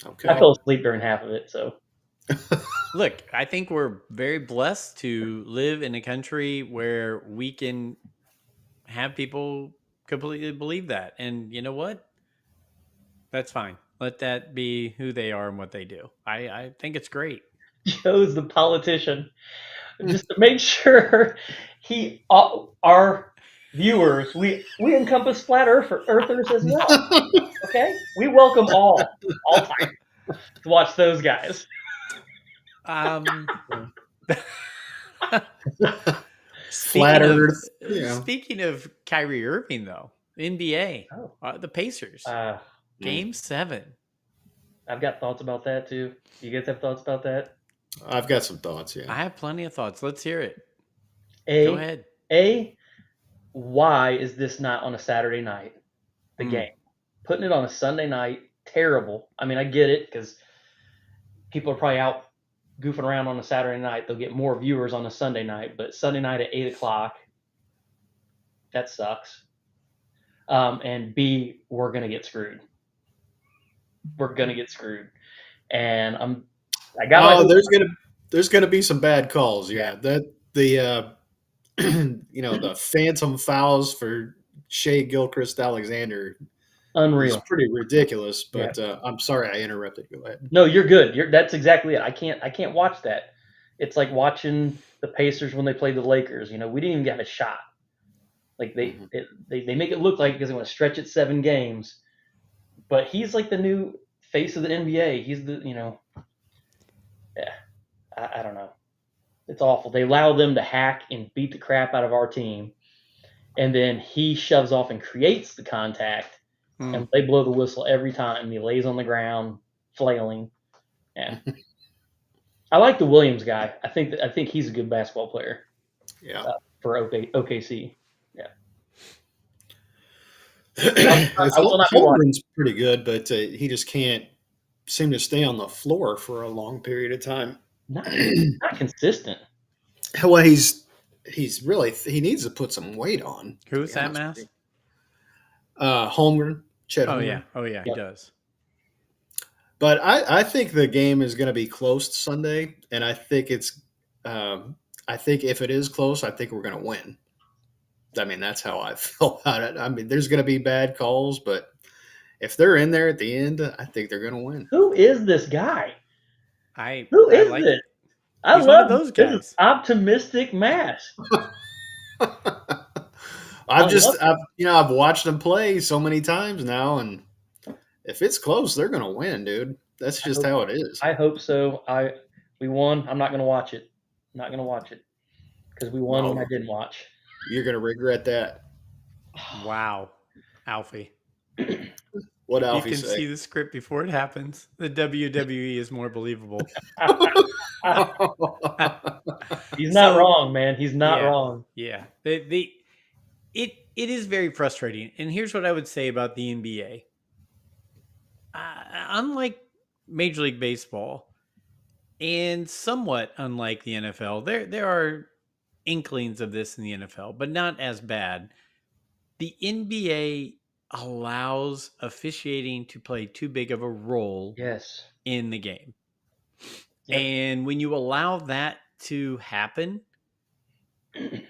Okay. I fell asleep during half of it. So Look, I think we're very blessed to live in a country where we can have people completely believe that. And you know what? That's fine. Let that be who they are and what they do. I think it's great. Joe's the politician, just to make sure our viewers, we encompass flat earthers as well. Okay, we welcome all time to watch those guys. Flat Earth. Speaking of Kyrie Irving, though, NBA, the Pacers, Game 7. I've got thoughts about that too. You guys have thoughts about that? I've got some thoughts. Yeah, I have plenty of thoughts. Let's hear it. Go ahead. Why is this not on a Saturday night? The game, putting it on a Sunday night, terrible. I mean, I get it because people are probably out goofing around on a Saturday night. They'll get more viewers on a Sunday night, but Sunday night at 8:00, that sucks. And B, we're gonna get screwed. We're gonna get screwed, and there's gonna be some bad calls. Yeah, that the the phantom fouls for Shea Gilchrist-Alexander. Unreal. It's pretty ridiculous, but I'm sorry I interrupted. Go ahead. No, you're good. That's exactly it. I can't watch that. It's like watching the Pacers when they played the Lakers. We didn't even have a shot. Like they make it look like because they want to stretch it 7 games, but he's like the new face of the NBA. He's the I don't know. It's awful. They allow them to hack and beat the crap out of our team, and then he shoves off and creates the contact. And they blow the whistle every time. He lays on the ground, flailing. Yeah, I like the Williams guy. I think he's a good basketball player. Yeah, for OKC. Yeah, Holmgren's pretty good, but he just can't seem to stay on the floor for a long period of time. Not consistent. Well, he needs to put some weight on. Who's that, Mass? Holmgren. Chet Holmgren. Yeah, he does. But I think the game is going to be close Sunday, and I think it's. I think if it is close, I think we're going to win. I mean, that's how I feel about it. I mean, there's going to be bad calls, but if they're in there at the end, I think they're going to win. Who is this guy? Who is it? I love those guys. Optimistic Mass. I've watched them play so many times now, and if it's close, they're going to win, dude. That's just how it is. I hope so. We won. I'm not going to watch it. I'm not going to watch it because we won when I didn't watch. You're going to regret that. Wow, Alfie. What Alfie say? You can see the script before it happens. The WWE is more believable. He's not wrong, man. He's not wrong. Yeah. It is very frustrating. And here's what I would say about the NBA. Unlike Major League Baseball, and somewhat unlike the NFL, there are inklings of this in the NFL, but not as bad. The NBA allows officiating to play too big of a role in the game. Yep. And when you allow that to happen,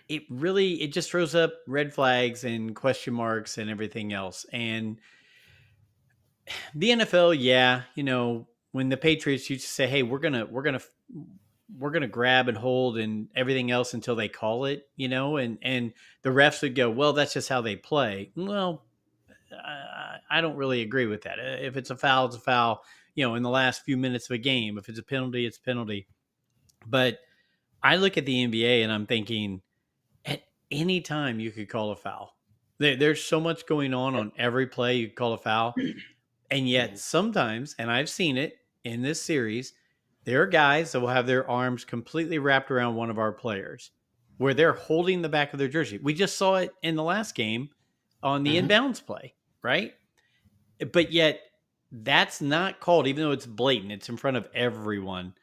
it just throws up red flags and question marks and everything else. And the NFL, when the Patriots used to say, "Hey, we're gonna grab and hold and everything else until they call it," and the refs would go, "Well, that's just how they play." Well, I don't really agree with that. If it's a foul, it's a foul. In the last few minutes of a game, if it's a penalty, it's a penalty. But I look at the NBA and I'm thinking, anytime you could call a foul. There's so much going on every play you could call a foul. And yet sometimes, and I've seen it in this series, there are guys that will have their arms completely wrapped around one of our players where they're holding the back of their jersey. We just saw it in the last game on the inbounds play, right? But yet that's not called, even though it's blatant, it's in front of everyone.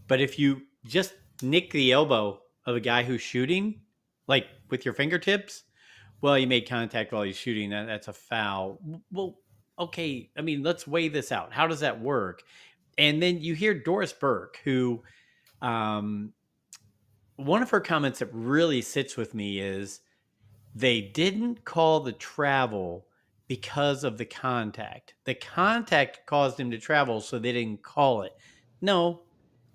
But if you just nick the elbow of a guy who's shooting, like with your fingertips, well, you made contact while he's shooting. That's a foul. Well, okay. I mean, let's weigh this out. How does that work? And then you hear Doris Burke, who, one of her comments that really sits with me is they didn't call the travel because of the contact. The contact caused him to travel, so they didn't call it. No,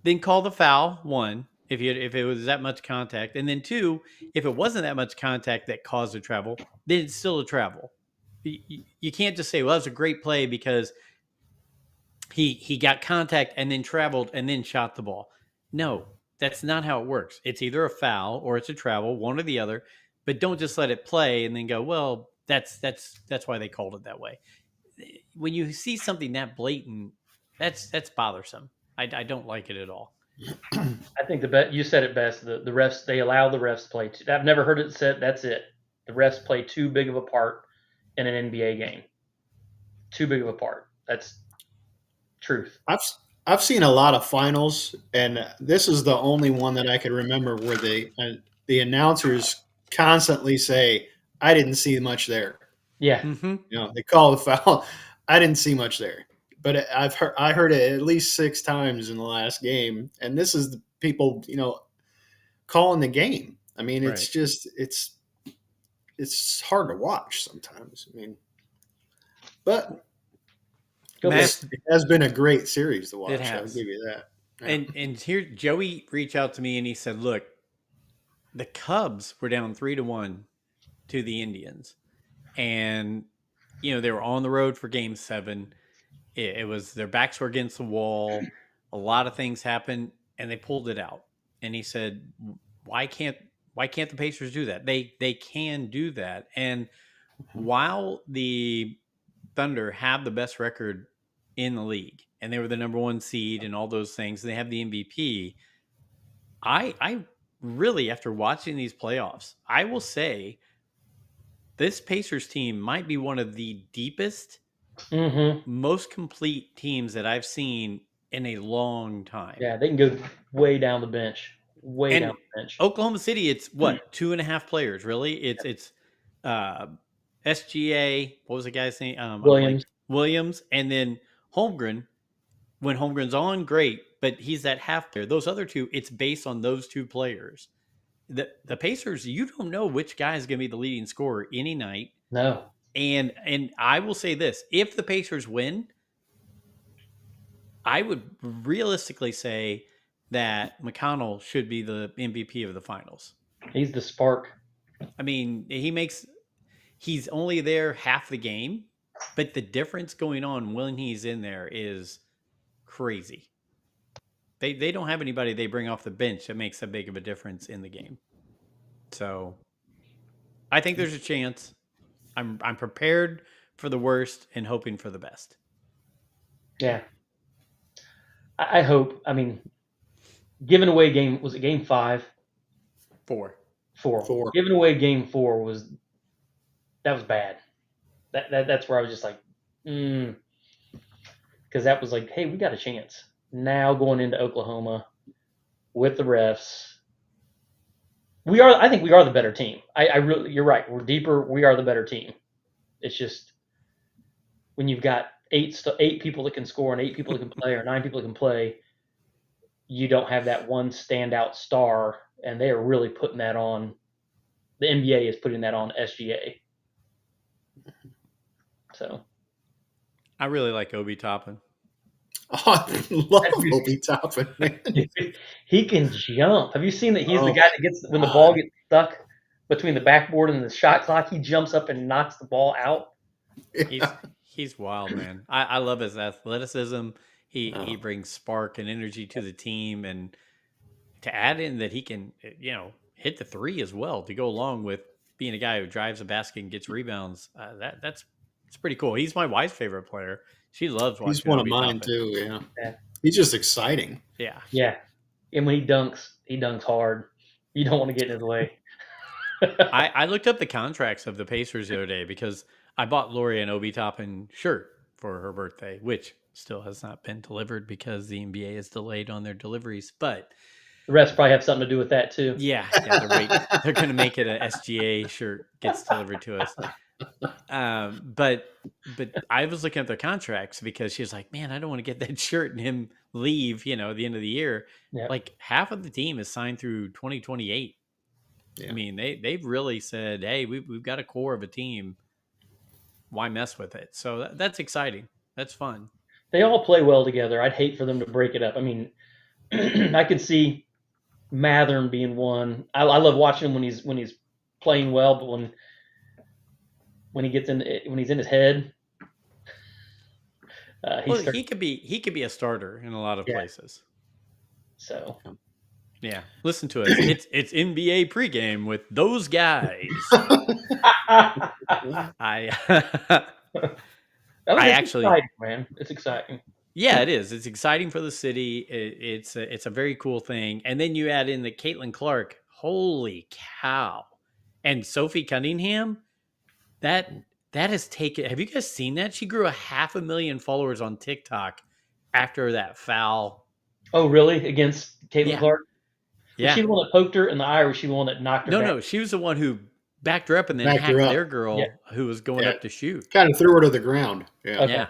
then call the foul, one, if it was that much contact. And then two, if it wasn't that much contact that caused the travel, then it's still a travel. You can't just say, well, that was a great play because he got contact and then traveled and then shot the ball. No, that's not how it works. It's either a foul or it's a travel, one or the other. But don't just let it play and then go, well, that's why they called it that way. When you see something that blatant, that's bothersome. I don't like it at all. I think you said it best. The refs, they allow the refs to play. I've never heard it said. That's it. The refs play too big of a part in an NBA game. Too big of a part. That's truth. I've seen a lot of finals, and this is the only one that I can remember where the announcers constantly say, "I didn't see much there." Yeah. Mm-hmm. You know, they call the foul. I didn't see much there, but I heard it at least 6 times in the last game, and this is the people, calling the game. I mean, it's Right. just it's hard to watch sometimes. I mean, but Matt, it has been a great series to watch. It I'll has. give you that. Yeah. And here Joey reached out to me and he said, "Look, the Cubs were down 3-1 to the Indians, and they were on the road for Game 7. It was their backs were against the wall. A lot of things happened, and they pulled it out." And he said, "Why can't the Pacers do that? They can do that." And while the Thunder have the best record in the league, and they were the number 1 seed and all those things, and they have the MVP. I really, after watching these playoffs, I will say this Pacers team might be one of the deepest, most complete teams that I've seen in a long time. Yeah, they can go way down the bench. Way down the bench. Oklahoma City, it's what, 2.5 players, really? It's SGA, what was the guy's name? Williams, and then Holmgren. When Holmgren's on, great, but he's that half player. Those other two, it's based on those 2 players. The Pacers, you don't know which guy is going to be the leading scorer any night. No. And I will say this, if the Pacers win, I would realistically say that McConnell should be the MVP of the finals. He's the spark. I mean, he's only there half the game, but the difference going on when he's in there is crazy. They don't have anybody they bring off the bench that makes that big of a difference in the game. So I think there's a chance. I'm prepared for the worst and hoping for the best. Yeah. I hope. I mean, giving away game, was it game 5? 4. 4. Giving away game 4 was bad. That's where I was just like, because that was like, hey, we got a chance. Now going into Oklahoma with the refs, I think we are the better team. I really, you're right. We're deeper. We are the better team. It's just when you've got 8 people that can score and 8 people that can play or 9 people that can play, you don't have that one standout star, and they are really putting that on. The NBA is putting that on SGA. So, I really like Obi Toppin. Oh, I love Obi Toppin, man. He can jump. Have you seen that? He's the guy that gets, when the ball gets stuck between the backboard and the shot clock, he jumps up and knocks the ball out. He's wild, man. I love his athleticism. He brings spark and energy to the team, and to add in that he can, hit the three as well to go along with being a guy who drives a basket and gets rebounds. That's pretty cool. He's my wife's favorite player. She loves He's watching one of Obi mine Toppin. too. Yeah. Yeah. He's just exciting. Yeah. Yeah. And when he dunks hard. You don't want to get in his way. I looked up the contracts of the Pacers the other day because I bought Lori an Obi Toppin shirt for her birthday, which still has not been delivered because the NBA is delayed on their deliveries. But The refs probably have something to do with that too. yeah, they're waiting. They're going to make it a SGA shirt gets delivered to us. But I was looking at their contracts because she was like, man, I don't want to get that shirt and him leave, at the end of the year. Yep. Like half of the team is signed through 2028. Yeah. I mean, they've really said, hey, we've got a core of a team. Why mess with it? So that's exciting. That's fun. They all play well together. I'd hate for them to break it up. I mean, I could see Mathern being one. I love watching him when he's playing well, but when he's in his head, he could be a starter in a lot of places. So yeah, listen to us. It's NBA pregame with those guys. exciting, man. It's exciting. Yeah, it is. It's exciting for the city. It's a very cool thing. And then you add in the Caitlin Clark. Holy cow! And Sophie Cunningham. That has taken. Have you guys seen that? She grew 500,000 followers on TikTok after that foul. Oh, really? Against Caitlin Clark? Yeah. Was she the one that poked her in the eye, or was she the one that knocked her back? No. She was the one who backed her up and then hacked their girl who was going up to shoot. Kind of threw her to the ground. Yeah. Okay.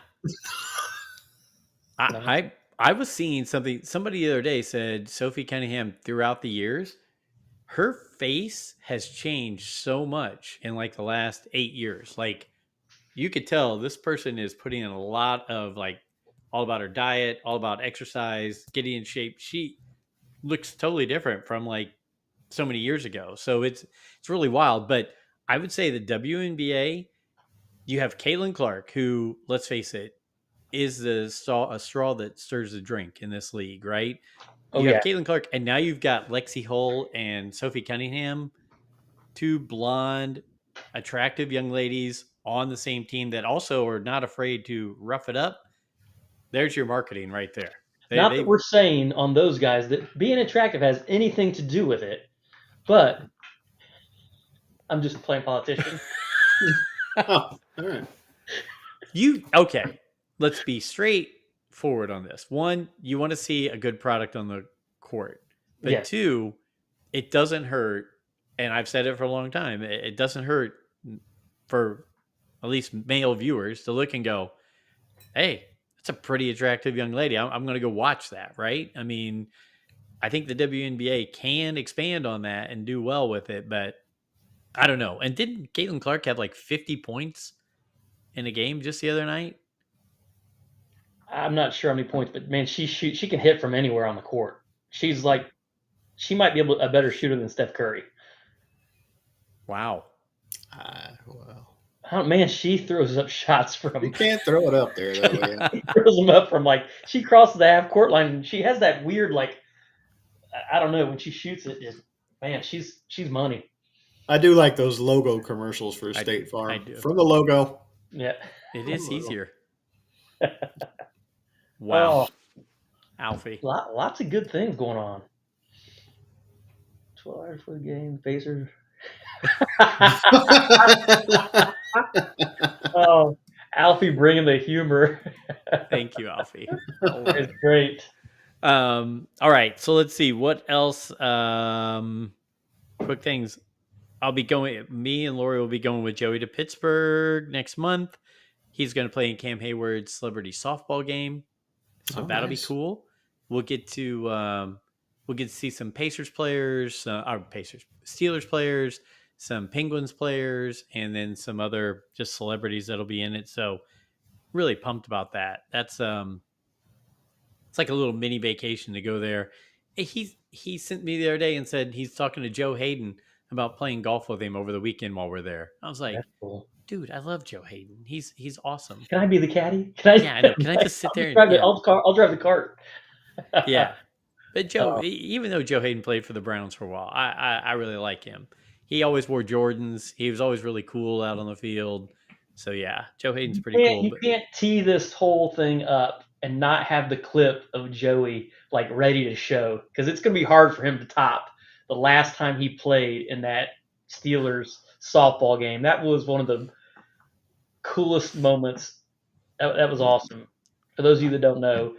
Yeah. I was seeing something. Somebody the other day said Sophie Cunningham throughout the years, her face has changed so much in like the last 8 years. Like you could tell this person is putting in a lot of like all about her diet, all about exercise, getting in shape. She looks totally different from like so many years ago. So it's really wild. But I would say the WNBA, you have Caitlin Clark, who, let's face it, is a straw that stirs the drink in this league, right? You have Caitlin Clark, and now you've got Lexi Hull and Sophie Cunningham, two blonde, attractive young ladies on the same team that also are not afraid to rough it up. There's your marketing right there. Not that we're saying on those guys that being attractive has anything to do with it, but I'm just playing politician. Oh, all right. Okay. Let's be straightforward on this. One, you want to see a good product on the court. But two, it doesn't hurt, and I've said it for a long time, it doesn't hurt for at least male viewers to look and go, hey, that's a pretty attractive young lady. I'm going to go watch that, right? I mean, I think the WNBA can expand on that and do well with it, but I don't know. And didn't Caitlin Clark have like 50 points in a game just the other night? I'm not sure how many points, but man, she can hit from anywhere on the court. She might be a better shooter than Steph Curry. Wow. Well, Oh, man, she throws up shots from. You can't throw it up there though. Yeah. She throws them up from she crosses the half court line. And she has that weird I don't know, when she shoots it. Man, she's money. I do like those logo commercials for State Farm. I do. From the logo. Yeah, it is easier. Wow, Alfie. Lots of good things going on. 12 hours for the game, Pacers. Oh, Alfie bringing the humor. Thank you, Alfie. It's great. All right, so let's see what else. Quick things. Me and Lori will be going with Joey to Pittsburgh next month. He's going to play in Cam Hayward's celebrity softball game, so that'll be cool. We'll get to see some Pacers players, Steelers players, some Penguins players, and then some other just celebrities that'll be in it. So really pumped about that. That's it's like a little mini vacation to go there. He sent me the other day and said he's talking to Joe Hayden about playing golf with him over the weekend while we're there. I was like, that's cool. Dude, I love Joe Hayden. He's awesome. Can I be the caddy? Yeah, I know. Can I just sit there? I'll drive the cart. Yeah. But Joe, even though Joe Hayden played for the Browns for a while, I really like him. He always wore Jordans. He was always really cool out on the field. So yeah, Joe Hayden's pretty cool. You But can't tee this whole thing up and not have the clip of Joey like ready to show because it's going to be hard for him to top the last time he played in that Steelers softball game. That was one of the coolest moments. That was awesome. For those of you that don't know,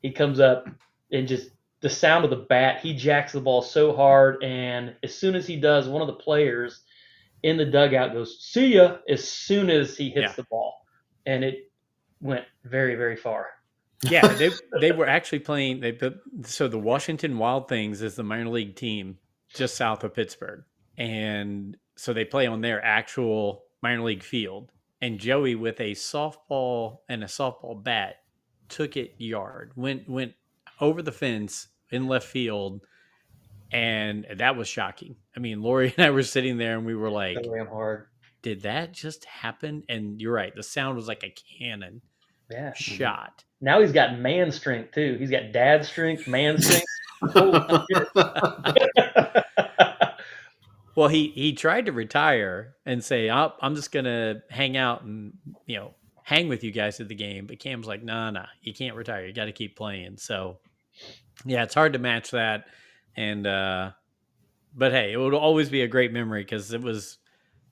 he comes up and just the sound of the bat, he jacks the ball so hard, and as soon as he does, one of the players in the dugout goes, "See ya," as soon as he hits Yeah. the ball. And it went very, very far. yeah, they were actually playing. So the Washington Wild Things is the minor league team just south of Pittsburgh, and so they play on their actual minor league field. And Joey, with a softball and a softball bat, took it yard, went over the fence in left field, and that was shocking. I mean, Lori and I were sitting there, and we were like, So damn hard. "Did that just happen?" And you're right, the sound was like a cannon Yeah. shot. Now he's got man strength too. He's got dad strength, man strength. Holy shit. Well, he tried to retire and say, I'm just gonna hang out and hang with you guys at the game. But Cam's like, nah, you can't retire. You got to keep playing. So yeah, it's hard to match that. And but hey, it would always be a great memory because it was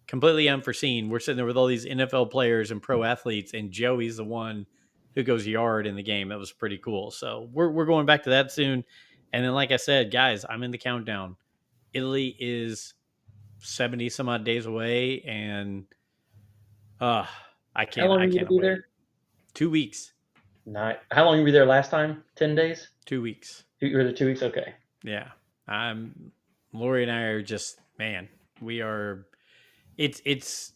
completely unforeseen. We're sitting there with all these NFL players and pro athletes, and Joey's the one who goes yard in the game. That was pretty cool. So we're going back to that soon. And then, like I said, guys, I'm in the countdown. Italy is 70 some odd days away, and I How long are you can't gonna be wait. there? 2 weeks. How long were you there last time? 10 days? 2 weeks. You were there 2 weeks? Okay. Yeah. Lori and I are just, man, we are, it's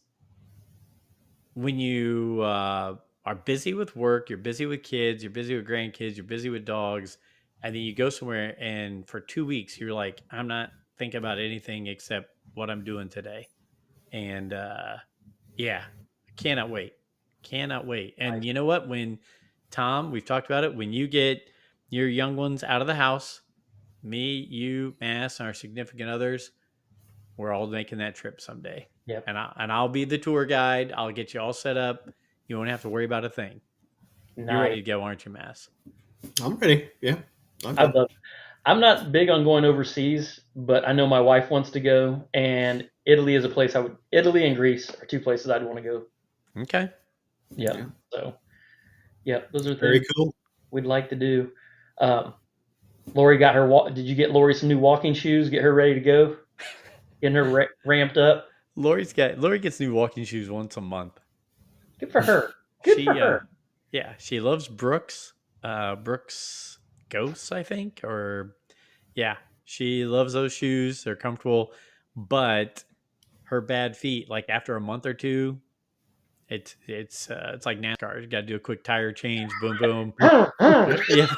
when you are busy with work, you're busy with kids, you're busy with grandkids, you're busy with dogs, and then you go somewhere and for 2 weeks, you're like, I'm not thinking about anything except what I'm doing today. And yeah, cannot wait. Cannot wait. And you know what? When Tom, we've talked about it, when you get your young ones out of the house, me, you, Mass, and our significant others, we're all making that trip someday. Yep. And I'll be the tour guide. I'll get you all set up. You won't have to worry about a thing. Nice. You're ready to go, aren't you, Mass? I'm ready. Yeah. I'm not big on going overseas, but I know my wife wants to go, and Italy is a place Italy and Greece are two places I'd want to go. Okay. Yep. Yeah. So, yep, those are things Very cool. we'd like to do. Lori got her. Did you get Lori some new walking shoes? Get her ready to go. Getting her ramped up. Lori gets new walking shoes once a month. Good for her. Good for her. Yeah, she loves Brooks. Brooks Ghosts, I think, or yeah, she loves those shoes. They're comfortable, but her bad feet, like after a month or two, it's like NASCAR. You got to do a quick tire change. Boom, boom. Yeah.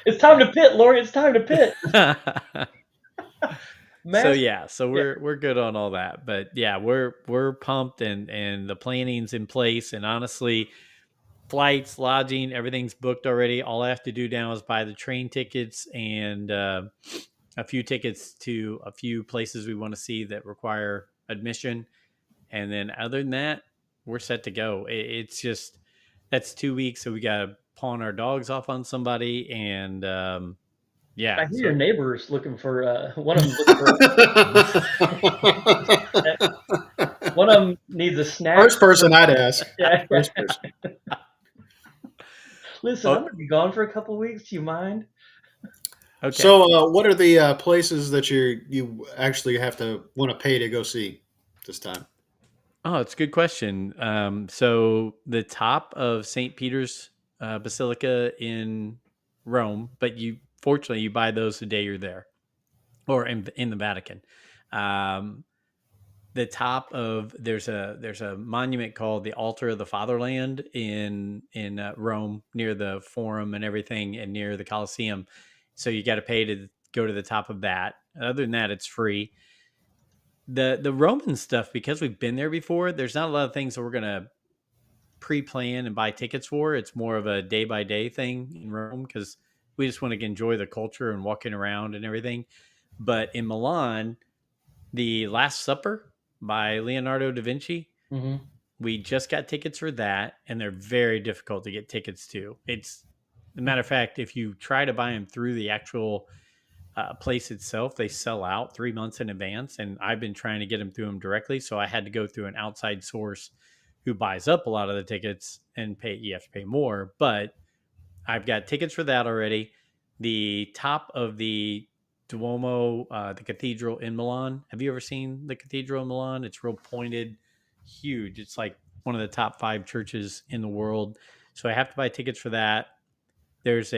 It's time to pit, Lori. It's time to pit. So we're good on all that, but yeah, we're pumped and the planning's in place, and honestly, flights, lodging, everything's booked already. All I have to do now is buy the train tickets and a few tickets to a few places we want to see that require admission, and then other than that, we're set to go. It's just that's 2 weeks, so we got to pawn our dogs off on somebody, and yeah. I hear your neighbor's looking for one of them. One of them needs a snack. First person I'd ask. Yeah. First person. Listen, I'm gonna be gone for a couple of weeks. Do you mind? Okay. So, what are the places that you actually have to want to pay to go see this time? Oh, it's a good question. So the top of St. Peter's Basilica in Rome, but fortunately you buy those the day you're there, or in the Vatican. The top of there's a monument called the Altar of the Fatherland in Rome, near the Forum and everything, and near the Colosseum. So you got to pay to go to the top of that. Other than that, it's free. The Roman stuff, because we've been there before, there's not a lot of things that we're gonna pre-plan and buy tickets for. It's more of a day-by-day thing in Rome because we just want to enjoy the culture and walking around and everything. But in Milan, the Last Supper by Leonardo da Vinci, Mm-hmm. we just got tickets for that, and they're very difficult to get tickets to. It's, as a matter of fact, if you try to buy them through the actual place itself, they sell out 3 months in advance. And I've been trying to get them through them directly. So I had to go through an outside source who buys up a lot of the tickets and you have to pay more. But I've got tickets for that already. The top of the Duomo, the cathedral in Milan. Have you ever seen the cathedral in Milan? It's real pointed, huge. It's like one of the top 5 churches in the world. So I have to buy tickets for that. There's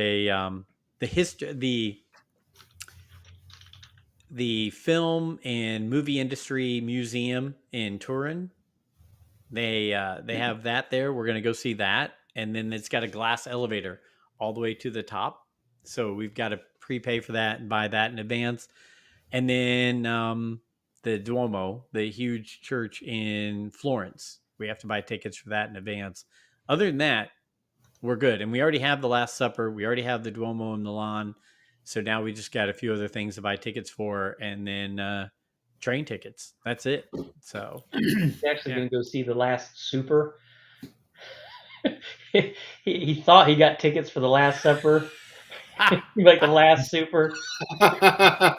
the film and movie industry museum in Turin. They have that there. We're gonna go see that, and then it's got a glass elevator all the way to the top. So we've got to prepay for that and buy that in advance. And then the Duomo, the huge church in Florence, we have to buy tickets for that in advance. Other than that, we're good. And we already have the Last Supper. We already have the Duomo in Milan. So now we just got a few other things to buy tickets for, and then train tickets. That's it. So He's actually going to go see the Last Supper. he thought he got tickets for the Last Supper. Like the Last Supper.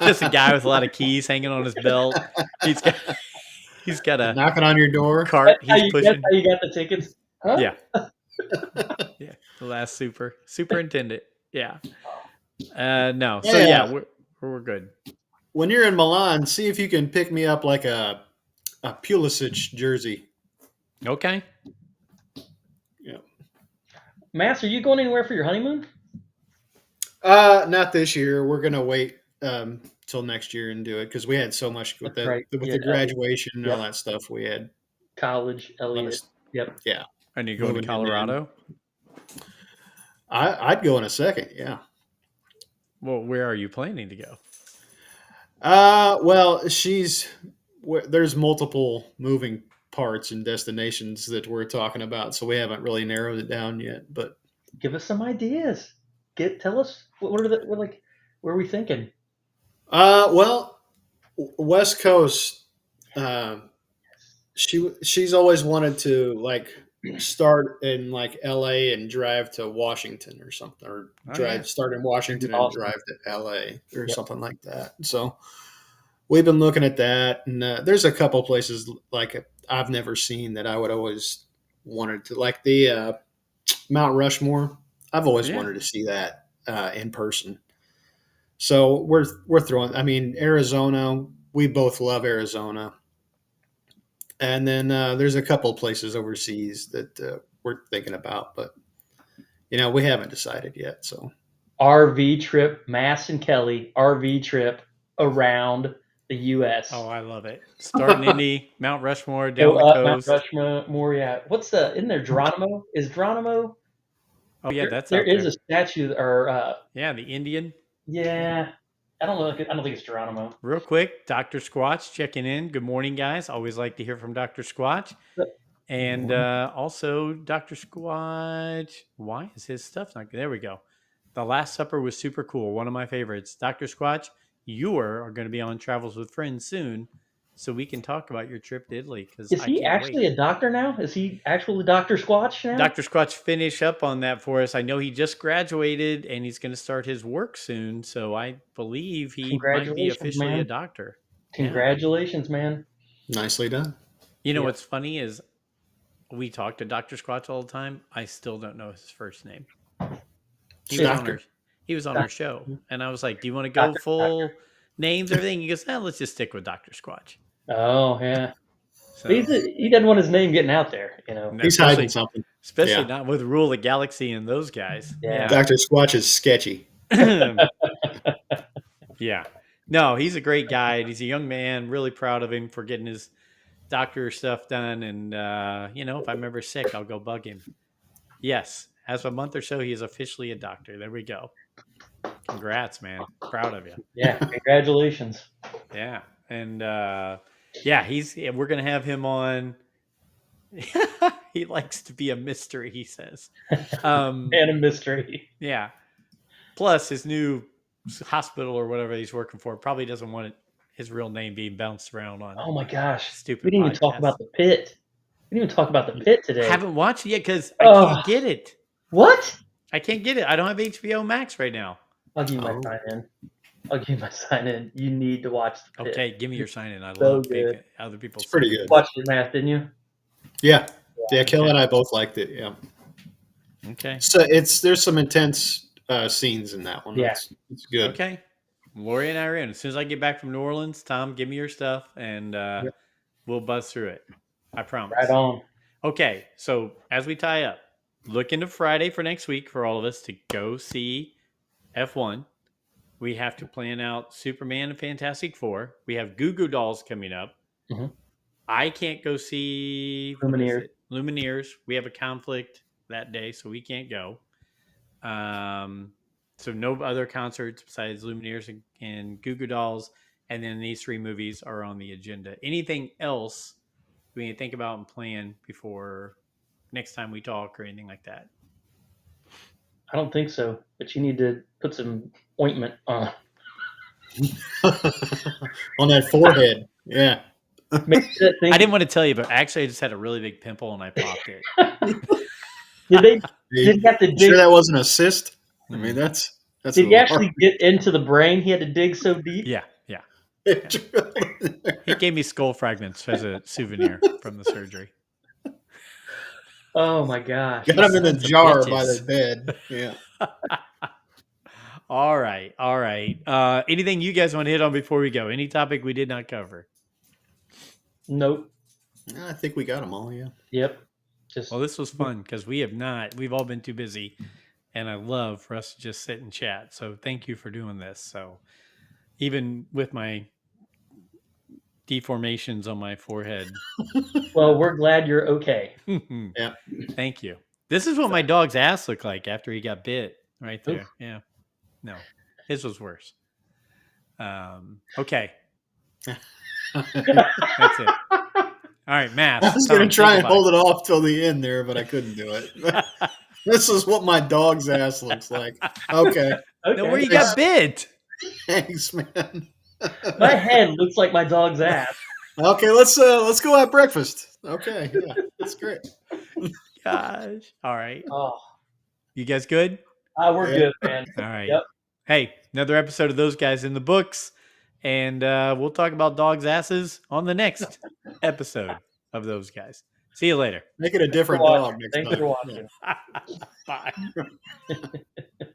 Just a guy with a lot of keys hanging on his belt. He's got a knocking on your door. cart That's he's pushing. how you got the tickets? Huh? Yeah. Yeah. The Last Superintendent. Yeah. No. So yeah, we're good. When you're in Milan, see if you can pick me up like a Pulisic jersey. Okay. Yeah. Mass, are you going anywhere for your honeymoon? Not this year. We're gonna wait till next year and do it because we had so much with the graduation and all that stuff. We had college, Elliot. Yep. Yeah. And you going to Colorado? I'd go in a second. Yeah. Well, where are you planning to go? Well, there's multiple moving parts and destinations that we're talking about, so we haven't really narrowed it down yet. But give us some ideas. Tell us where are we thinking? Well, West Coast. She's always wanted to like start in like LA and drive to Washington or something, or start in Washington and drive to LA or something like that. So we've been looking at that, and there's a couple places like I've never seen that I would always wanted to, like the Mount Rushmore. I've always wanted to see that in person. So we're throwing. I mean, Arizona. We both love Arizona. And then there's a couple places overseas that we're thinking about, but we haven't decided yet. So RV trip, Mass and Kelly RV trip around the U.S. Oh, I love it. Starting Indy, Mount Rushmore, down the coast. Mount Rushmore, yeah. Isn't there Geronimo? Is Geronimo? Oh yeah, that's there is a statue, or yeah, the Indian. Yeah. I don't think it's Geronimo. Real quick, Dr. Squatch checking in. Good morning, guys. Always like to hear from Dr. Squatch. And also, Dr. Squatch, why is his stuff not good? There we go. The Last Supper was super cool. One of my favorites. Dr. Squatch, you are going to be on Travels with Friends soon, so we can talk about your trip to Italy. Is he actually a doctor now? Is he actually Dr. Squatch now? Dr. Squatch, finish up on that for us. I know he just graduated and he's going to start his work soon, so I believe he might be officially a doctor. Congratulations, man. Nicely done. You know what's funny is we talk to Dr. Squatch all the time. I still don't know his first name. He was on our show, and I was like, "Do you want to go full names, everything?" He goes, "Let's just stick with Dr. Squatch." Oh yeah. So, he doesn't want his name getting out there, He's hiding something, especially not with Rule of the Galaxy and those guys. Yeah. Dr. Squatch is sketchy. Yeah, no, he's a great guy. He's a young man. Really proud of him for getting his doctor stuff done. And if I'm ever sick, I'll go bug him. Yes, as of a month or so, he is officially a doctor. There we go. Congrats, man. Proud of you. Yeah, congratulations. Yeah, and we're gonna have him on. He likes to be a mystery, he says. And a mystery. Yeah. Plus, his new hospital or whatever he's working for probably doesn't want his real name being bounced around on. Oh my gosh. Stupid We didn't even talk podcast. about the pit. We didn't even talk about the pit today. Haven't watched it yet because I Oh. can't get it. What? I can't get it. I don't have HBO Max right now. I'll give you my Oh. sign in. I'll give you my sign in. You need to watch the pit. Okay, give me your sign in. I So love good. big other people's. It's pretty sign-in. good. You watched it, Matt, didn't you? Yeah. Kelly and I both liked it. Yeah. Okay. So there's some intense scenes in that one. Yeah. It's good. Okay. Lori and I are in. As soon as I get back from New Orleans, Tom, give me your stuff and we'll buzz through it. I promise. Right on. Okay. So as we tie up, look into Friday for next week for all of us to go see F1. We have to plan out Superman and Fantastic Four. We have Goo Goo Dolls coming up. Mhm. I can't go see what is Lumineers. it? Lumineers. We have a conflict that day, so we can't go. So no other concerts besides Lumineers and Goo Goo Dolls, and then these 3 movies are on the agenda. Anything else we need to think about and plan before next time we talk or anything like that? I don't think so, but you need to put some ointment on. On that forehead. Yeah. Make that thing. I didn't want to tell you, but actually I just had a really big pimple and I popped it. Did you have to dig? Sure that wasn't a cyst? I mean, that's Did a he actually get into the brain? He had to dig so deep. Yeah, yeah. hard- He gave me skull fragments as a souvenir from the surgery. Oh my gosh. Got him in a Sons of jar bitches. by the bed. Yeah. All right, all right. Anything you guys want to hit on before we go? Any topic we did not cover? Nope. I think we got them all. Yeah. Yep. Just Well, this was fun because we've all been too busy, and I love for us to just sit and chat. So thank you for doing this. So even with my deformations on my forehead, well, we're glad you're okay. Yeah. Thank you. This is what my dog's ass looked like after he got bit right there. Oof. Yeah. No, his was worse. Okay. That's it. All right, Matt. I was going to try and hold it off till the end there, but I couldn't do it. This is what my dog's ass looks like. Okay. Okay. No, where you got bit? Thanks, man. My head looks like my dog's ass. Okay, let's go have breakfast. Okay, yeah, that's great. Gosh. All right. Oh, You guys good? we're Yeah. good, man. All right. Yep. Hey, another episode of Those Guys in the Books. And we'll talk about dogs' asses on the next episode of Those Guys. See you later. Make it a different Thanks for dog watching. next Thanks time. for watching. Bye.